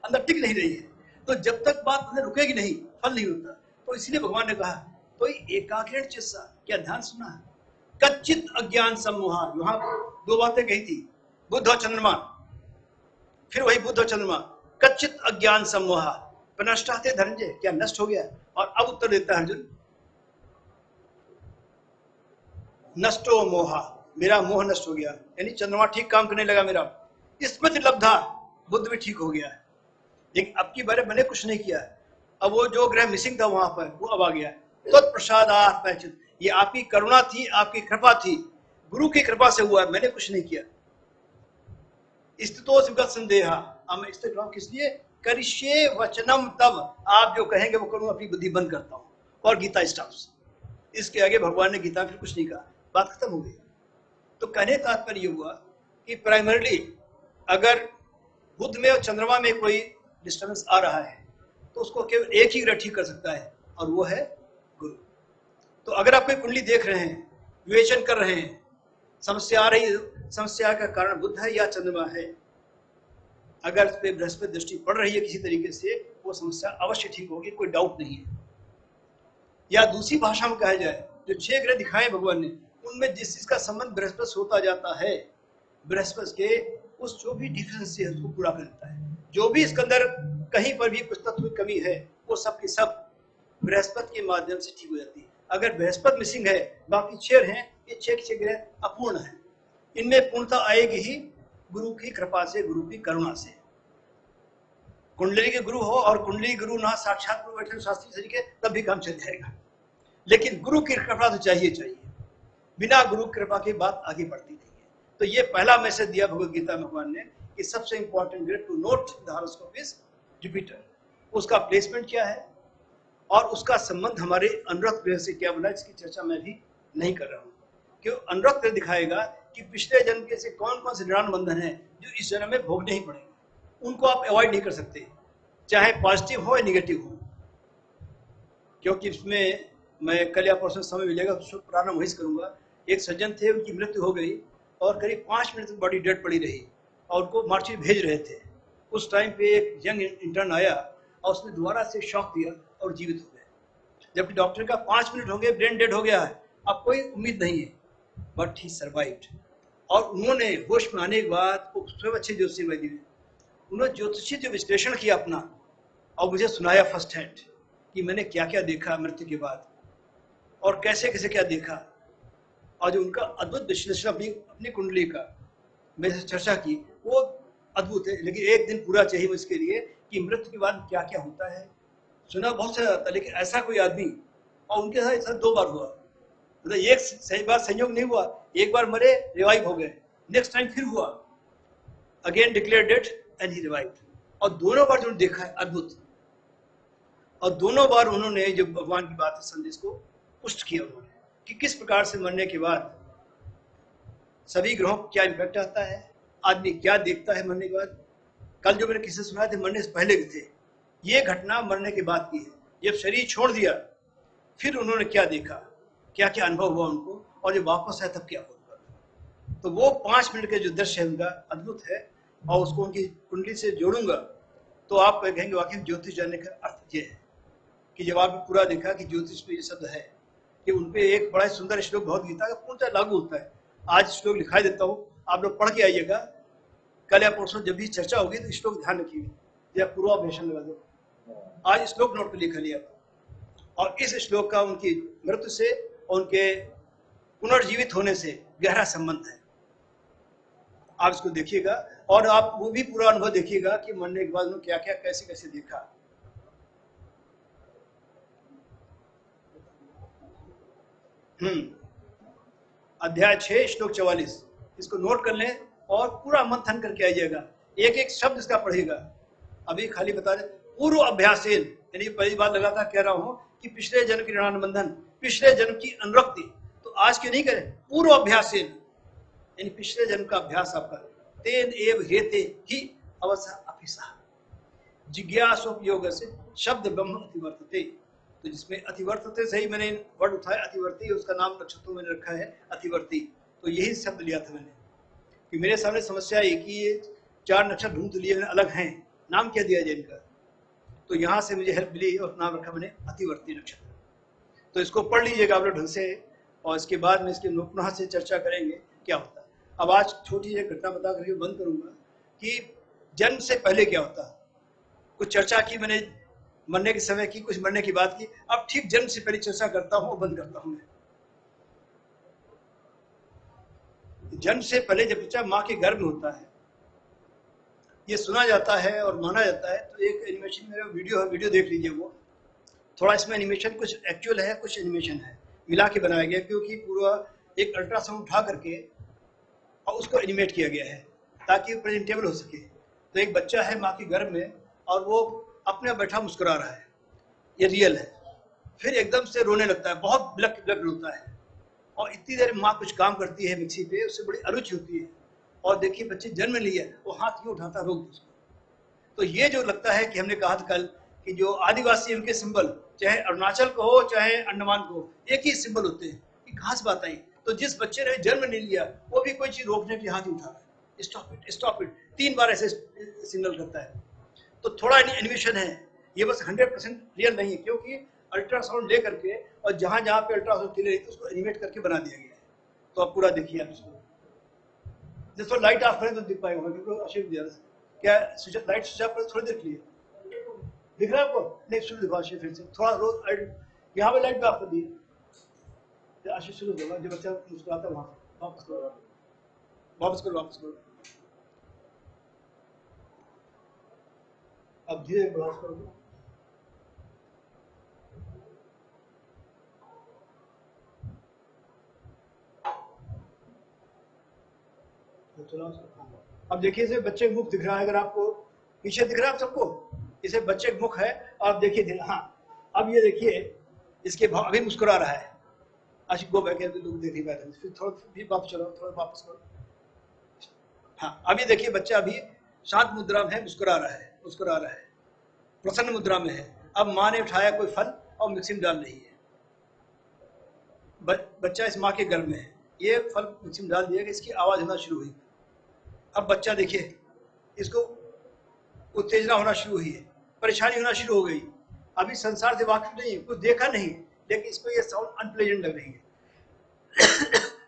अंदर टिक नहीं रही है तो जब तक बात अंदर रुकेगी नहीं फल नहीं होता। तो इसलिए भगवान ने कहा तो एकाग्रेण चित्सा, क्या ध्यान सुना है? कच्चित अज्ञान सम्मोहा, वहां 2 बातें कही थी, बुद्ध और चंद्रमा। फिर वही बुद्ध और चंद्रमा, कच्चित अज्ञान सम्मोहा विनष्टाते धनंजय, क्या नष्ट हो गया? और अब उत्तर देता है अर्जुन, नष्टो मोहा, मेरा मोह नष्ट हो गया, यानी चंद्रमा ठीक काम करने लगा मेरा। स्मृति लब्धा, बुद्ध भी ठीक हो गया है। लेकिन अब की बारे मैंने कुछ नहीं किया है। अब वो जो ग्रह मिसिंग था वहां पर वो अब आ गया है। तत्प्रसादात् पैचित, ये आपकी करुणा थी, आपकी कृपा थी, गुरु की कृपा से हुआ, मैंने कुछ नहीं किया। स्थितो विगत संदेहा, अब मैं स्थित रहूं किस लिए? करिष्ये वचनम तब, आप जो कहेंगे वो करूं, अपनी बुद्धि बंद करता हूं। और गीता स्टॉप्स। इसके आगे भगवान ने गीता फिर कुछ नहीं कहा, बात खत्म हो गई। तो कहने का तात्पर्य हुआ कि प्राइमरली अगर बुध में और चंद्रमा में कोई डिस्टर्बेंस आ रहा है तो उसको केवल एक ही ग्रह ठीक कर सकता है और वो है गुरु। तो अगर आप कोई कुंडली देख रहे हैं, विवेचन कर रहे हैं, समस्या आ रही है, समस्या का कारण बुध है या चंद्रमा है, अगर उस पर बृहस्पति दृष्टि पड़ रही है किसी तरीके से, वो समस्या अवश्य ठीक होगी, कोई डाउट नहीं है। या दूसरी भाषा में कहा जाए, जो 6 ग्रह दिखाए भगवान ने, उनमें जिस चीज का संबंध बृहस्पति से होता जाता है, बृहस्पति के उस जो भी डिफिशिएंसी है उसको पूरा कर देता है। जो भी इसके अंदर कहीं पर भी कुछ तत्व की कमी है, वो सब की सब बृहस्पति के माध्यम से ठीक हो जाती है। अगर बृहस्पति मिसिंग है, बाकी 6 हैं, ये 6 ग्रह अपूर्ण है, इनमें पूर्णता आएगी ही गुरु की कृपा से, गुरु की करुणा से। कुंडली के गुरु हो और कुंडली गुरु ना साक्षात गुरु बैठे शास्त्री तरीके, तब भी काम चल जाएगा, लेकिन गुरु की कृपा तो चाहिए चाहिए। बिना गुरु कृपा की बात आगे बढ़ती नहीं है। तो ये पहला मैसेज दिया भगवद गीता में भगवान ने कि सबसे इंपॉर्टेंट ग्रह to note the horoscope is Jupiter. उसका प्लेसमेंट क्या है और उसका संबंध हमारे अनुरक्त ग्रह से क्या बना, इसकी चर्चा मैं भी नहीं कर रहा हूँ, क्यों अनुरक्त ग्रह दिखाएगा कि पिछले जन्म के से कौन कौन से ऋण बंधन है जो इस जन्म में भोगने ही पड़ेंगे, उनको आप अवॉइड नहीं कर सकते, चाहे पॉजिटिव हो या निगेटिव हो। क्योंकि इसमें मैं कल या परसों समय मिलेगा तो प्रारंभ वही करूंगा। एक सज्जन थे, उनकी मृत्यु हो गई और करीब 5 मिनट तक बॉडी डेड पड़ी रही और उनको मार्चिट भेज रहे थे। उस टाइम पे एक यंग इंटर्न आया और उसने दोबारा से शॉक दिया और जीवित हो गए, जबकि डॉक्टर का 5 मिनट हो गए, ब्रेन डेड हो गया है, अब कोई उम्मीद नहीं है, बट ही सर्वाइव्ड। और उन्होंने होश में आने के बाद स्वयं अच्छे ज्योतिषी वैद्य हैं, उन्होंने ज्योतिषी जो विश्लेषण किया अपना और मुझे सुनाया फर्स्ट हैंड कि मैंने क्या क्या देखा मृत्यु के बाद और कैसे कैसे क्या देखा, और जो उनका अद्भुत विश्लेषण अपनी कुंडली का मेरे से चर्चा की, वो अद्भुत है। लेकिन एक दिन पूरा चाहिए इसके लिए कि मृत्यु के बाद क्या क्या होता है। सुना बहुत सा जाता, लेकिन ऐसा कोई आदमी, और उनके साथ ऐसा 2 बार हुआ, मतलब एक सही बात संयोग नहीं हुआ, एक बार मरे रिवाइव हो गए, नेक्स्ट टाइम फिर हुआ, again declare death and he revived, और दोनों बार जो देखा है अद्भुत। और दोनों बार उन्होंने जो भगवान की बात संदेश को पुष्ट किया उन्होंने कि किस प्रकार से मरने के बाद सभी ग्रहों को क्या इम्पैक्ट आता है, आदमी क्या देखता है मरने के बाद। कल जो मैंने किस्से सुनाए थे मरने से पहले के थे, ये घटना मरने के बाद की है। जब शरीर छोड़ दिया फिर उन्होंने क्या देखा, क्या क्या अनुभव हुआ उनको, और जब वापस आया तब क्या हुआ। तो वो 5 मिनट के जो दृश्य है उनका अद्भुत है, और उसको उनकी कुंडली से जोड़ूंगा तो आप कहेंगे वाकई ज्योतिष जानने का अर्थ ये है कि जब आपने पूरा देखा कि ज्योतिष में ये शब्द है कि उनपे एक बड़ा सुंदर श्लोक भगवद गीता का पूर्णतः लागू होता है। आज श्लोक लिखा देता हूँ, आप लोग पढ़ के आइएगा, कल या परसों जब भी चर्चा होगी तो श्लोक ध्यान रखिएगा या पूर्वाभ्यासन लगा दो। आज श्लोक नोट पे लिखा लिया, और इस श्लोक का उनकी मृत्यु से और उनके पुनर्जीवित होने से गहरा संबंध है। आप इसको देखिएगा और आप वो भी पूरा अनुभव देखिएगा कि मरने के बाद उन्होंने क्या क्या कैसे कैसे देखा। अध्याय 6 श्लोक 44, इसको नोट कर लें और पूरा मंथन करके आइएगा, एक एक शब्द इसका पढ़ेगा। अभी खाली बता दें, पूर्व अभ्यासेन, यानी पहली बार लगातार कह रहा हूं कि पिछले जन्म की ऋणानुबंधन, पिछले जन्म की अनुरक्ति, तो आज के नहीं करें, पूर्व अभ्यासेन यानी पिछले जन्म का अभ्यास आपका। तेन एव हेते ही अवसा अभिसा जिज्ञासोपयोग से शब्द ब्रह्म अतिवर्तते। तो जिसमें अतिवर्तते से ही मैंने वर्ड उठाया, अतिवर्ती, उसका नाम नक्षत्रों में रखा है अतिवर्ती। तो यही शब्द लिया था मैंने कि मेरे सामने समस्या एक ही है, 4 नक्षत्र ढूंढ लिए मैंने, अलग हैं, नाम क्या दिया जाए इनका। तो यहाँ से मुझे हेल्प मिली और नाम रखा मैंने अतिवर्ती नक्षत्र। तो इसको पढ़ लीजिएगा आप लोग ढंग से, और इसके बाद में इसके पुनः से चर्चा करेंगे क्या होता है। अब आज छोटी एक घटना बता करके बंद करूंगा कि जन्म से पहले क्या होता है। कुछ चर्चा की मैंने मरने के समय की, कुछ मरने की बात की, अब ठीक जन्म से पहले चर्चा करता हूं और बंद करता हूं। मैं जन्म से पहले जब बच्चा माँ के गर्भ में होता है, ये सुना जाता है और माना जाता है। तो एक एनिमेशन मेरा वीडियो है, वीडियो देख लीजिए। वो थोड़ा इसमें एनिमेशन कुछ एक्चुअल है, कुछ एनिमेशन है, मिला के बनाया गया, क्योंकि पूरा एक अल्ट्रासाउंड उठा करके और उसको एनिमेट किया गया है ताकि प्रेजेंटेबल हो सके। तो एक बच्चा है माँ के गर्भ में और वो अपने बैठा मुस्कुरा रहा है, ये रियल है। फिर एकदम से रोने लगता है, बहुत ब्लक ब्लक रोता है, और इतनी देर माँ कुछ काम करती है मिक्सी पे, उससे बड़ी अरुचि होती है। और देखिए बच्चे जन्म लिया, वो हाथ क्यों उठाता, रोक दो उसको, तो ये जो लगता है कि हमने कहा था कल कि जो आदिवासी उनके सिंबल, चाहे अरुणाचल को हो चाहे अंडमान को हो, एक ही सिंबल होते हैं। कि खास बात आई, तो जिस बच्चे ने जन्म नहीं लिया वो भी कोई चीज रोकने के हाथ ही उठा रहा है, स्टॉप इट 3 बार ऐसे सिग्नल करता है। तो थोड़ा एनिमेशन है, ये बस 100% रियल नहीं है, क्योंकि अल्ट्रासाउंड ले करके और जहां जहां पे अल्ट्रासाउंड ले रही थी उसको एनिमेट करके बना दिया गया है। तो आप पूरा देखिए आप इसको, जिसको लाइट ऑफ करें तो दिख पाएगा, क्योंकि अशिव दिया क्या लाइट स्विच ऑफ कर थोड़ी देर के लिए दिख रहा है आपको, नहीं शुरू दिखा आशीष फिर से थोड़ा रोज यहाँ पे लाइट भी ऑफ कर दी आशीष शुरू होगा, जब बच्चा मुस्कुराता है वहां वापस करो वापस करो वापस करो, अब धीरे प्रयास करो। अब देखिए इसे बच्चे का मुख दिख रहा है, अगर आपको पीछे दिख रहा है आप सबको, इसे बच्चे का मुख है, आप देखिए हाँ अब ये देखिए इसके अभी मुस्कुरा रहा है, आशिक गो बैक लोग देख नहीं पाए थे, फिर थोड़ा फिर वापस चलो, थोड़ा वापस करो। हाँ अभी देखिए बच्चा अभी शांत मुद्रा में है, मुस्कुरा रहा है, प्रसन्न मुद्रा में है। अब माँ ने उठाया कोई फल और मिक्सी में डाल रही है, बच्चा इस माँ के गर्भ में है, ये फल मिक्सी में डाल दिया कि इसकी आवाज होना शुरू हुई। अब बच्चा देखिए इसको उत्तेजना होना शुरू हुई है, परेशानी होना शुरू हो गई, अभी संसार से वाकिफ नहीं है, कुछ देखा नहीं, लेकिन इसको ये साउंड अनप्लेजेंट लग रही है।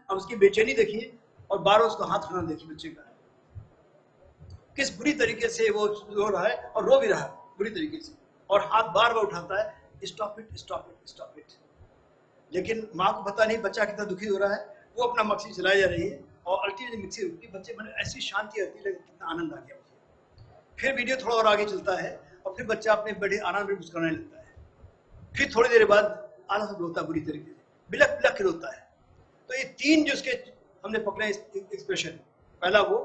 अब उसकी बेचैनी देखिए और बार उसका हाथ हिलाना देखिए बच्चे का, किस बुरी तरीके से वो रो रहा है और रो भी रहा है बुरी तरीके से, और हाथ बार बार उठाता है, stop it stop it stop it. लेकिन माँ को पता नहीं बच्चा कितना दुखी हो रहा है, वो अपना मिक्सी चलाई जा रही है, और अल्टीमेटली मिक्सी रुकती, बच्चे मन ऐसी शांति आती है, कितना आनंद आ गया मुझे। फिर वीडियो थोड़ा और आगे चलता है और फिर बच्चा अपने बड़े आनंद में मुस्कुराने लगता है, फिर थोड़ी देर बाद आलस रोता बुरी तरीके से, बिलक बिलक के रोता है। तो ये 3 जो उसके हमने पकड़े एक्सप्रेशन, पहला वो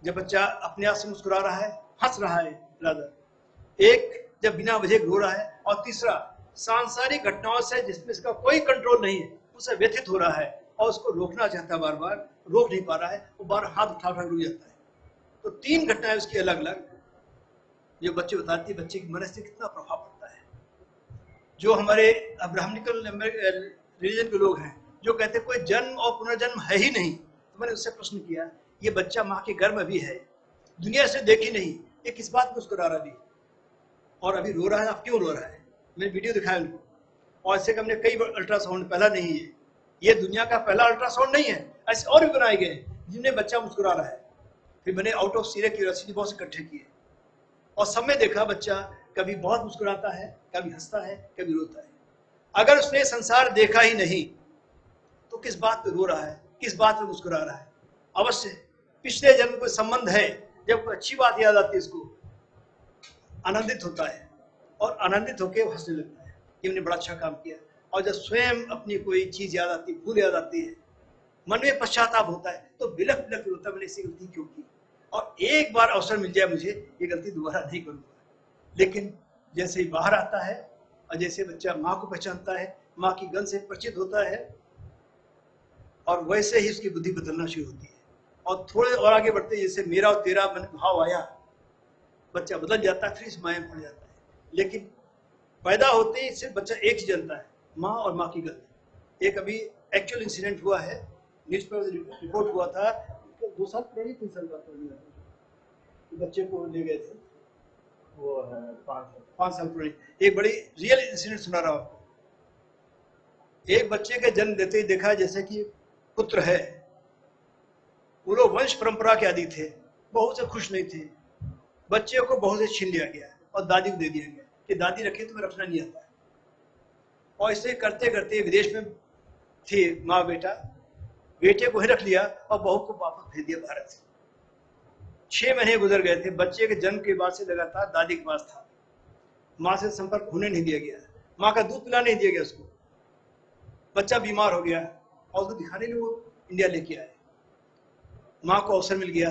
जब बच्चा अपने आप से मुस्कुरा रहा है, हंस रहा है रादर, एक जब बिना वजह रो रहा है, और तीसरा सांसारिक घटनाओं से जिसमें इसका कोई कंट्रोल नहीं है उसे व्यथित हो रहा है और उसको रोकना चाहता है, बार बार रोक नहीं पा रहा है, वो बार हाथ उठा उठा रुक जाता है। तो 3 घटनाएं उसकी अलग अलग जो बच्चे बताती है, बच्चे की मन से कितना प्रभाव पड़ता है। जो हमारे ब्राह्मणिकल रिलीजन के लोग हैं जो कहते हैं कोई जन्म और पुनर्जन्म है ही नहीं, तो मैंने उससे प्रश्न किया, ये बच्चा माँ के गर्भ में भी है, दुनिया से देखी नहीं, ये किस बात को मुस्कुरा रहा भी और अभी रो रहा है, आप क्यों रो रहा है? मैंने वीडियो दिखाया उनको, और ऐसे हमने कई अल्ट्रासाउंड, पहला नहीं है ये दुनिया का पहला अल्ट्रासाउंड नहीं है, ऐसे और भी बनाए गए जिनमें बच्चा मुस्कुरा रहा है। फिर मैंने आउट ऑफ सीरियस क्यूरियोसिटी बहुत से इकट्ठे किए और सब में देखा बच्चा कभी बहुत मुस्कुराता है, कभी हंसता है, कभी रोता है। अगर उसने संसार देखा ही नहीं तो किस बात पे रो रहा है, किस बात पे मुस्कुरा रहा है? अवश्य पिछले जन्म कोई संबंध है, जब कोई अच्छी बात याद आती है इसको आनंदित होता है और आनंदित होकर हंसने लगता है कि हमने बड़ा अच्छा काम किया। और जब स्वयं अपनी कोई चीज याद आती है, भूल याद आती है, मन में पश्चाताप होता है, तो बिलख बिलख रोता है, मैंने ऐसी गलती क्यों की, और एक बार अवसर मिल जाए मुझे ये गलती दोबारा नहीं करूंगा। लेकिन जैसे ही बाहर आता है और जैसे बच्चा माँ को पहचानता है, माँ की गंध से परिचित होता है, और वैसे ही उसकी बुद्धि बदलना शुरू होती है। और थोड़े और आगे बढ़ते जैसे मेरा और तेरा मन भाव आया, बच्चा बदल जाता है, फिर इस माया में पड़ जाता है। लेकिन पैदा होते ही सिर्फ बच्चा एक ही जानता है, माँ और माँ की गंध। एक अभी एक्चुअल इंसिडेंट हुआ है, न्यूज पर रिपोर्ट हुआ था, 2 साल पहले 3 साल बाद बच्चे को ले गए थे, वो है 5 साल पुरानी, एक बड़ी रियल इंसिडेंट सुना रहा हूं आपको। एक बच्चे के जन्म देते ही देखा जैसे कि पुत्र है, वो लोग वंश परंपरा के आदि थे, बहू से खुश नहीं थे, बच्चे को बहू से छीन लिया गया और दादी को दे दिया गया कि दादी रखे तुम्हें रखना नहीं आता है। और इसे करते करते विदेश में थे माँ बेटा, बेटे को ही रख लिया और बहू को वापस भेज दिया भारत से। 6 महीने गुजर गए थे, बच्चे के जन्म के बाद से लगातार दादी के पास था, माँ से संपर्क होने नहीं दिया गया, माँ का दूध पिलाने नहीं दिया गया उसको। बच्चा बीमार हो गया और उसको दिखाने के लिए वो इंडिया लेके आए, माँ को अवसर मिल गया,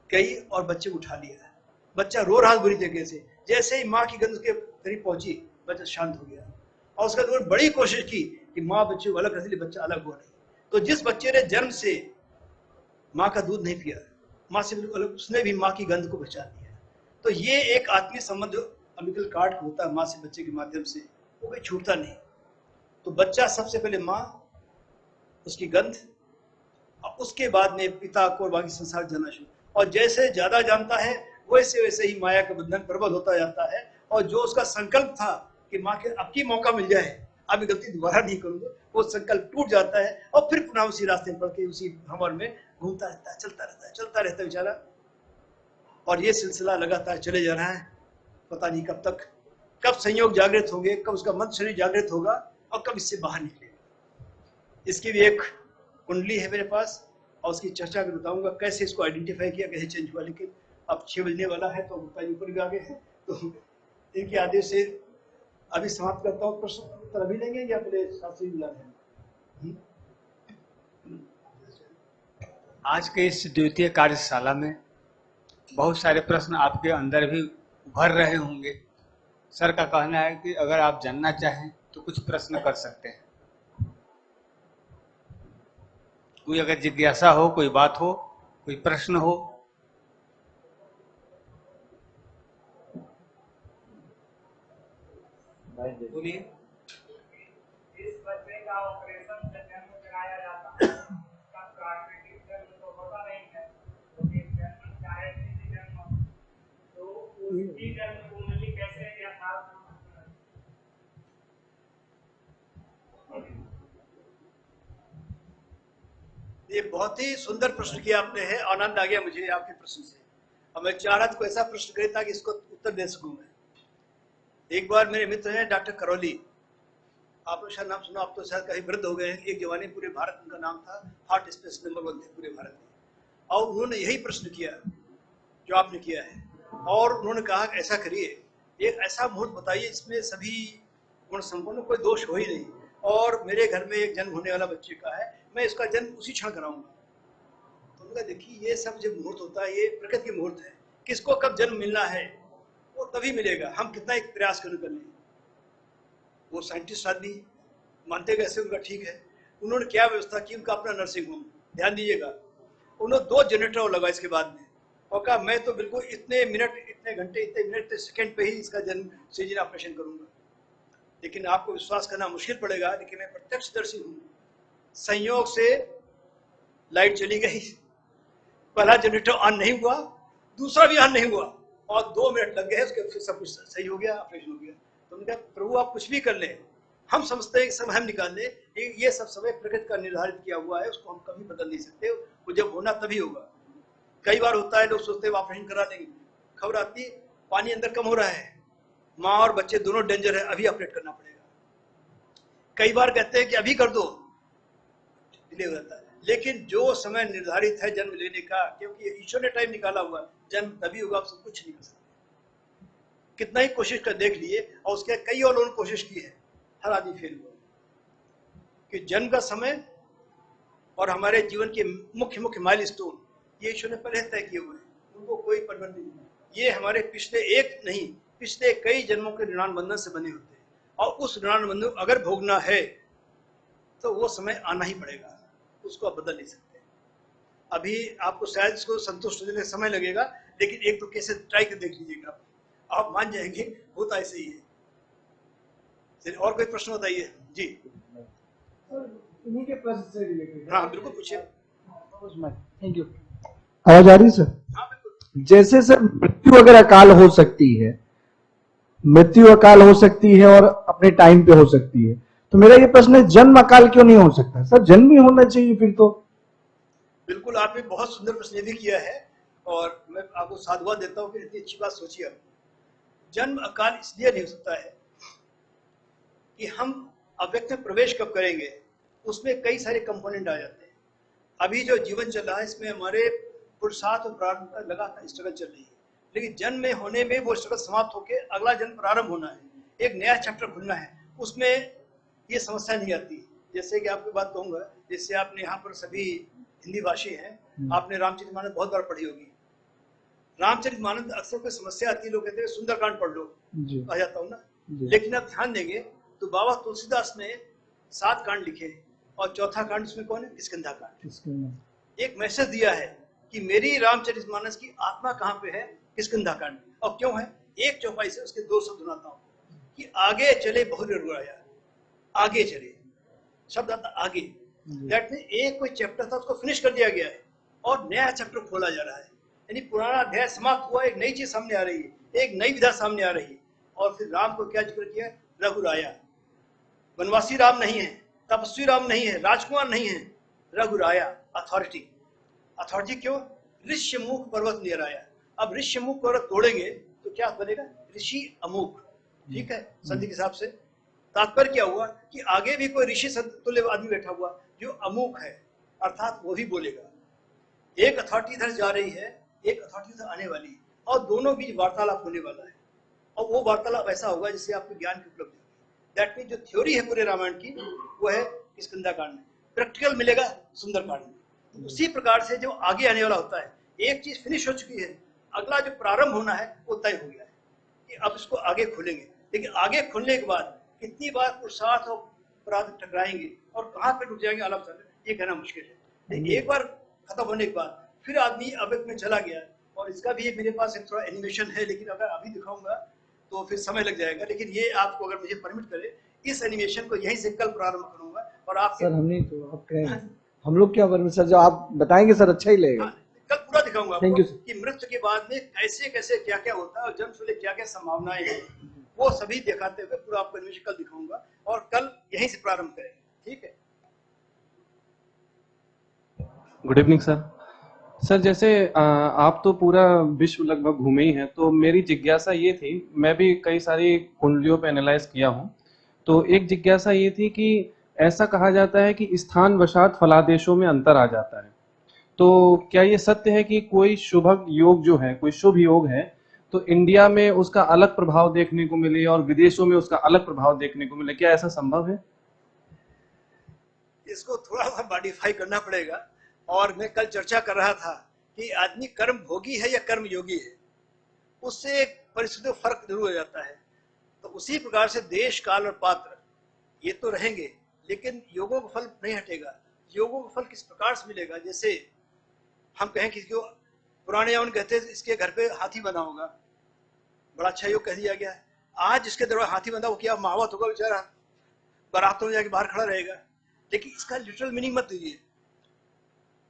गई और बच्चे को उठा लिया। बच्चा रो रहा बुरी जगह से, जैसे ही माँ की गंध के करीब पहुंची बच्चा शांत हो गया, और उसका उन्होंने बड़ी कोशिश की कि माँ बच्चे को अलग कर, बच्चा अलग हुआ नहीं। तो जिस बच्चे ने जन्म से माँ का दूध नहीं पिया, माँ से बिल्कुल अलग, उसने भी माँ की गंध को पहचान लिया। तो ये एक आत्मीय संबंध अम्बिकल कार्ड होता है माँ से बच्चे के माध्यम से, वो कोई छूटता नहीं। तो बच्चा सबसे पहले माँ, उसकी गंध, और उसके बाद में पिता को और बाकी संसार जानना शुरू। और जैसे ज्यादा जानता है वैसे वैसे ही माया का बंधन प्रबल होता जाता है, और जो उसका संकल्प था कि माँ के अब की मौका मिल जाए, अब गलती दोबारा नहीं करूंगा, वो संकल्प टूट जाता है और फिर पुनः उसी रास्ते पर के उसी भंवर में घूमता रहता है, चलता रहता है बेचारा। और ये सिलसिला लगातार चले जा रहा है, पता नहीं कब तक, कब संयोग जागृत होंगे, कब उसका मन शरीर जागृत होगा और कब इससे बाहर निकलेगा। इसकी भी एक कुंडली है मेरे पास और उसकी चर्चा भी बताऊंगा कैसे इसको आइडेंटिफाई किया, कैसे चेंज हुआ। लेकिन अब 6 बजने वाला है तो गुप्ता जी ऊपर भी आ गए हैं, तो इनके आदेश से अभी समाप्त करता हूँ। प्रश्न उत्तर अभी लेंगे या अपने शास्त्री बुला लेंगे? आज के इस द्वितीय कार्यशाला में बहुत सारे प्रश्न आपके अंदर भी उभर रहे होंगे। सर का कहना है कि अगर आप जानना चाहें तो कुछ प्रश्न कर सकते हैं। कोई अगर जिज्ञासा हो, कोई बात हो, कोई प्रश्न हो। बोलिए। इस बच्चे का ऑपरेशन से जन्म कराया जाता है, उसका प्राकृतिक जन्म तो होता नहीं है, क्योंकि जन्म चाहे किसी जन्म, तो उसकी जन्म कुंडली कैसे यथार्थ? ये बहुत ही सुंदर प्रश्न किया आपने, है आनंद आ गया मुझे आपके प्रश्न से। अब मैं चाह रहा था कोई ऐसा प्रश्न करे ताकि इसको उत्तर दे सकूं मैं। एक बार मेरे मित्र हैं डॉक्टर करौली, आपने शायद नाम सुना, आप तो शायद कहीं वृद्ध हो गए हैं। एक जमाने पूरे भारत उनका नाम था, हार्ट स्पेस नंबर 1 थे पूरे भारत में, और उन्होंने यही प्रश्न किया जो आपने किया है। और उन्होंने कहा कि ऐसा करिए, एक ऐसा मुहूर्त बताइए इसमें सभी गुण संपन्न, कोई दोष हो ही नहीं, और मेरे घर में एक जन्म होने वाला बच्चे का है, मैं इसका जन्म उसी क्षण कराऊंगा। तो उन्होंने देखिए ये सब जब मुहूर्त होता है ये प्रकृति के मुहूर्त है, किसको कब जन्म मिलना है वो तभी मिलेगा, हम कितना एक प्रयास कर लें। वो साइंटिस्ट आदमी मानते कैसे, उनका ठीक है। उन्होंने क्या व्यवस्था की, उनका अपना नर्सिंग होम, ध्यान दीजिएगा, उन्होंने 2 जनरेटर लगा इसके बाद में, और कहा मैं तो बिल्कुल इतने मिनट, इतने घंटे, इतने मिनट, इतने सेकंड पे ही इसका जन्म सीजन ऑपरेशन करूंगा। लेकिन आपको विश्वास करना मुश्किल पड़ेगा, लेकिन मैं प्रत्यक्षदर्शी हूँ। संयोग से लाइट चली गई, पहला जनरेटर ऑन नहीं हुआ, दूसरा भी ऑन नहीं हुआ, और 2 मिनट लग गए, उसके फिर सब कुछ सही हो गया, ऑपरेशन हो गया। तो उन्होंने कहा प्रभु आप कुछ भी कर लें, हम समझते हैं कि समय हम निकाल लें, ये सब समय प्रकृति का निर्धारित किया हुआ है, उसको हम कभी बदल नहीं सकते, वो जब होना तभी होगा। कई बार होता है लोग सोचते हैं ऑपरेशन करा लेंगे, खबर आती पानी अंदर कम हो रहा है, माँ और बच्चे दोनों डेंजर है, अभी ऑपरेट करना पड़ेगा। कई बार कहते हैं कि अभी कर दो, डिले हो जाता है। लेकिन जो समय निर्धारित है जन्म लेने का, क्योंकि ईश्वर ने टाइम निकाला हुआ, जन्म तभी होगा, आप सब कुछ नहीं कर सकते। कितना ही कोशिश कर देख लिए, और उसके कई और लोगों ने कोशिश की है, हर आदमी फेल हुआ। कि जन्म का समय और हमारे जीवन के मुख्य मुख्य माइलस्टोन ये ईश्वर ने पहले तय किए हुए हैं, उनको कोई परिवर्तन नहीं। ये हमारे पिछले एक नहीं, पिछले कई जन्मों के ऋणान बंधन से बने होते हैं, और उस ऋणान बंधन अगर भोगना है तो वो समय आना ही पड़ेगा, उसको आप बदल नहीं सकते। अभी आपको शायद इसको संतुष्ट होने में समय लगेगा, लेकिन एक तो कैसे ट्राई कर देख लीजिएगा, आप मान जाएंगे होता ऐसे ही है। और कोई प्रश्न बताइए जी। इन्हीं के प्रश्न से रिलेटेड। हाँ बिल्कुल पूछिए। Thank you. आवाज आ रही सर? हाँ बिल्कुल। जैसे सर मृत्यु अगर अकाल हो सकती है, मृत्यु अकाल हो सकती है और अपने टाइम पे हो सकती है, तो मेरा ये प्रश्न है जन्म अकाल क्यों नहीं हो सकता? सर जन्म ही होना चाहिए फिर तो। बिल्कुल, आपने बहुत सुंदर प्रश्न भी किया है, और मैं आपको साधुवाद देता हूँ कि इतनी अच्छी बात सोची आप। जन्म अकाल इसलिए नहीं हो सकता है कि हम अव्यक्त में प्रवेश कब करेंगे, उसमें कई सारे कंपोनेंट आ जाते हैं। अभी जो जीवन चल रहा है इसमें हमारे पुरुषार्थ और प्रारंभ का लगातार स्ट्रगल चल रही है, लेकिन जन्म में होने में वो स्ट्रगल समाप्त होकर अगला जन्म प्रारंभ होना है, एक नया चैप्टर खुलना है, उसमें ये समस्या नहीं आती। जैसे कि आपकी बात कहूंगा, जैसे आपने यहाँ पर सभी हिंदी भाषी हैं, आपने रामचरितमानस बहुत बार पढ़ी होगी। रामचरितमानस अक्सर कोई समस्या आती है, लोग कहते हैं सुंदरकांड पढ़ लो, आ जाता हूँ ना, लेकिन आप ध्यान देंगे तो बाबा तुलसीदास ने 7 कांड लिखे, और चौथा कांड उसमें कौन है? किष्किंधा कांड। एक मैसेज दिया है कि मेरी रामचरितमानस की आत्मा कहाँ पे है? किष्किंधा कांड। और क्यों है? एक चौपाई से उसके 2 शब्द सुनाता हूँ कि आगे चले बहुत रघुराया, आगे चले शब्द आता आगे। दैट मीन एक कोई चैप्टर था उसको फिनिश कर दिया गया है और नया चैप्टर खोला जा रहा है, यानी पुराना अध्याय समाप्त हुआ, एक नई चीज सामने आ रही है, एक नई विधा सामने आ रही है। और फिर राम को क्या जिक्र किया? रघुराया। वनवासी राम नहीं है, तपस्वी राम नहीं है, राजकुमार नहीं है, रघुराया, अथॉरिटी। अथॉरिटी क्यों? ऋष्यमुख पर्वत नियर आया। अब ऋष्यमुख पर्वत तोड़ेंगे तो क्या बनेगा? ऋषि अमुख। ठीक है, संधि के हिसाब से तात्पर्य क्या हुआ कि आगे भी कोई ऋषि तुल्य आदमी बैठा हुआ जो अमुख है, अर्थात वो भी बोलेगा। एक अथॉरिटी इधर जा रही है, एक अथॉरिटी इधर आने वाली है, और दोनों बीच वार्तालाप होने वाला है। और वो वार्तालाप ऐसा होगा जिससे आपको ज्ञान की उपलब्धि होगी। दैट मीन जो थ्योरी है पूरे रामायण की वो है किष्किंधाकांड में, प्रैक्टिकल मिलेगा सुंदरकांड में। उसी प्रकार से जो आगे आने वाला होता है, एक चीज फिनिश हो चुकी है, अगला जो प्रारंभ होना है वो तय हो गया है कि अब इसको आगे खोलेंगे। लेकिन आगे खोलने के बाद कितनी बार पुरुषार्थ और अपराध टकराएंगे और कहाँ पे टूट जाएंगे अलग से ये कहना मुश्किल है। लेकिन एक बार खत्म होने के बाद फिर आदमी अवैध में चला गया। और इसका भी मेरे पास एक थोड़ा एनिमेशन है, लेकिन अगर अभी दिखाऊंगा तो फिर समय लग जाएगा। लेकिन ये आपको अगर मुझे परमिट करे, इस एनिमेशन को यहीं से कल प्रारंभ करूंगा। और आप सर हम नहीं तो आप कहें, हम लोग क्या परमिट सर, जो आप बताएंगे सर अच्छा ही लगेगा। कल पूरा दिखाऊंगा Thank आपको you, sir. कि मृत्यु के बाद में कैसे कैसे क्या क्या होता है और जन्म से लेकर क्या क्या संभावनाएं हैं, वो सभी दिखाते हुए पूरा आपको एनिमेशन कल दिखाऊंगा और कल यहीं से प्रारंभ करेंगे। ठीक है। Good evening sir. सर जैसे आप तो पूरा विश्व लगभग घूमे ही हैं, तो मेरी जिज्ञासा ये थी, मैं भी कई सारी कुंडलियों पे एनालाइज किया हूँ, तो एक जिज्ञासा ये थी कि ऐसा कहा जाता है कि स्थान वशात फलादेशों में अंतर आ जाता है, तो क्या ये सत्य है कि कोई शुभ योग जो है, कोई शुभ योग है, तो इंडिया में उसका अलग प्रभाव देखने को मिले और विदेशों में उसका अलग प्रभाव देखने को मिले, क्या ऐसा संभव है? इसको थोड़ा सा मॉडिफाई करना पड़ेगा। और मैं कल चर्चा कर रहा था कि आदमी कर्म भोगी है या कर्म योगी है, उससे एक परिस्थिति में फर्क जरूर हो जाता है। तो उसी प्रकार से देश काल और पात्र ये तो रहेंगे, लेकिन योगों का फल नहीं हटेगा। योगों का फल किस प्रकार से मिलेगा? जैसे हम कहें किसी को, पुराने जमाने कहते हैं इसके घर पे हाथी बना होगा, बड़ा अच्छा योग कह दिया गया है। आज जिसके दरबार हाथी बंधा वो क्या महावत होगा बेचारा, बारातों में जाके बाहर खड़ा रहेगा। लेकिन इसका लिटरल मीनिंग मत दीजिए।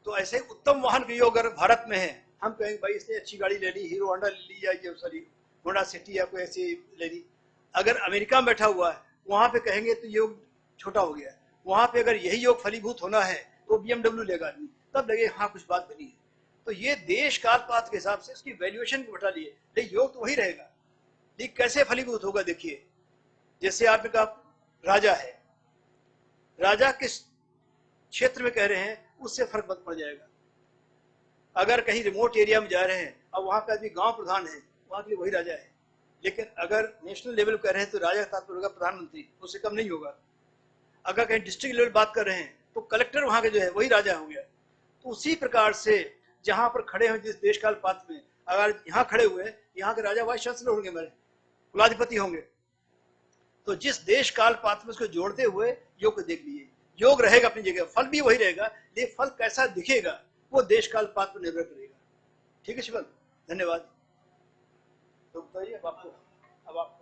तो ऐसे उत्तम वाहन के योग अगर भारत में है, हम कहेंगे भाई इसने अच्छी गाड़ी ले ली, हीरो होंडा ले ली या ये सॉरी होंडा सिटी या कोई ऐसी ले ली। अगर अमेरिका में बैठा हुआ है वहां पे कहेंगे तो योग छोटा हो गया। वहां पे अगर यही योग फलीभूत होना है तो BMW लेगा आदमी, तब लगे हाँ कुछ बात बनी है। तो ये देश काल पात के हिसाब से उसकी वैल्यूएशन को बढ़ा लिए, लेकिन योग तो वही रहेगा। लेकिन कैसे फलीभूत होगा देखिए, जैसे आपने कहा राजा है, राजा किस क्षेत्र में कह रहे हैं उससे फर्क मत पड़ जाएगा। अगर कहीं रिमोट एरिया में जा रहे हैं और वहां का आदमी गांव प्रधान है, वहां के लिए वही राजा है। लेकिन अगर नेशनल लेवल कर रहे हैं तो राजा का तात्पर्य होगा प्रधानमंत्री, उससे कम नहीं होगा। अगर कहीं डिस्ट्रिक्ट लेवल बात कर रहे हैं तो कलेक्टर वहां के जो है वही राजा हो गया। तो उसी प्रकार से जहां पर खड़े हैं जिस देश काल पात्र में, अगर यहाँ खड़े हुए यहाँ के राजा वाइस चांसलर होंगे, हमारे कुलाधिपति होंगे। तो जिस देश काल पात्र में उसको जोड़ते हुए योग को देख लीजिए, योग रहेगा अपनी जगह, फल भी वही रहेगा, लेकिन फल कैसा दिखेगा वो देश काल पात्र पर निर्भर करेगा। ठीक है शिवल, धन्यवाद। तो बताइए अब आपको, अब आप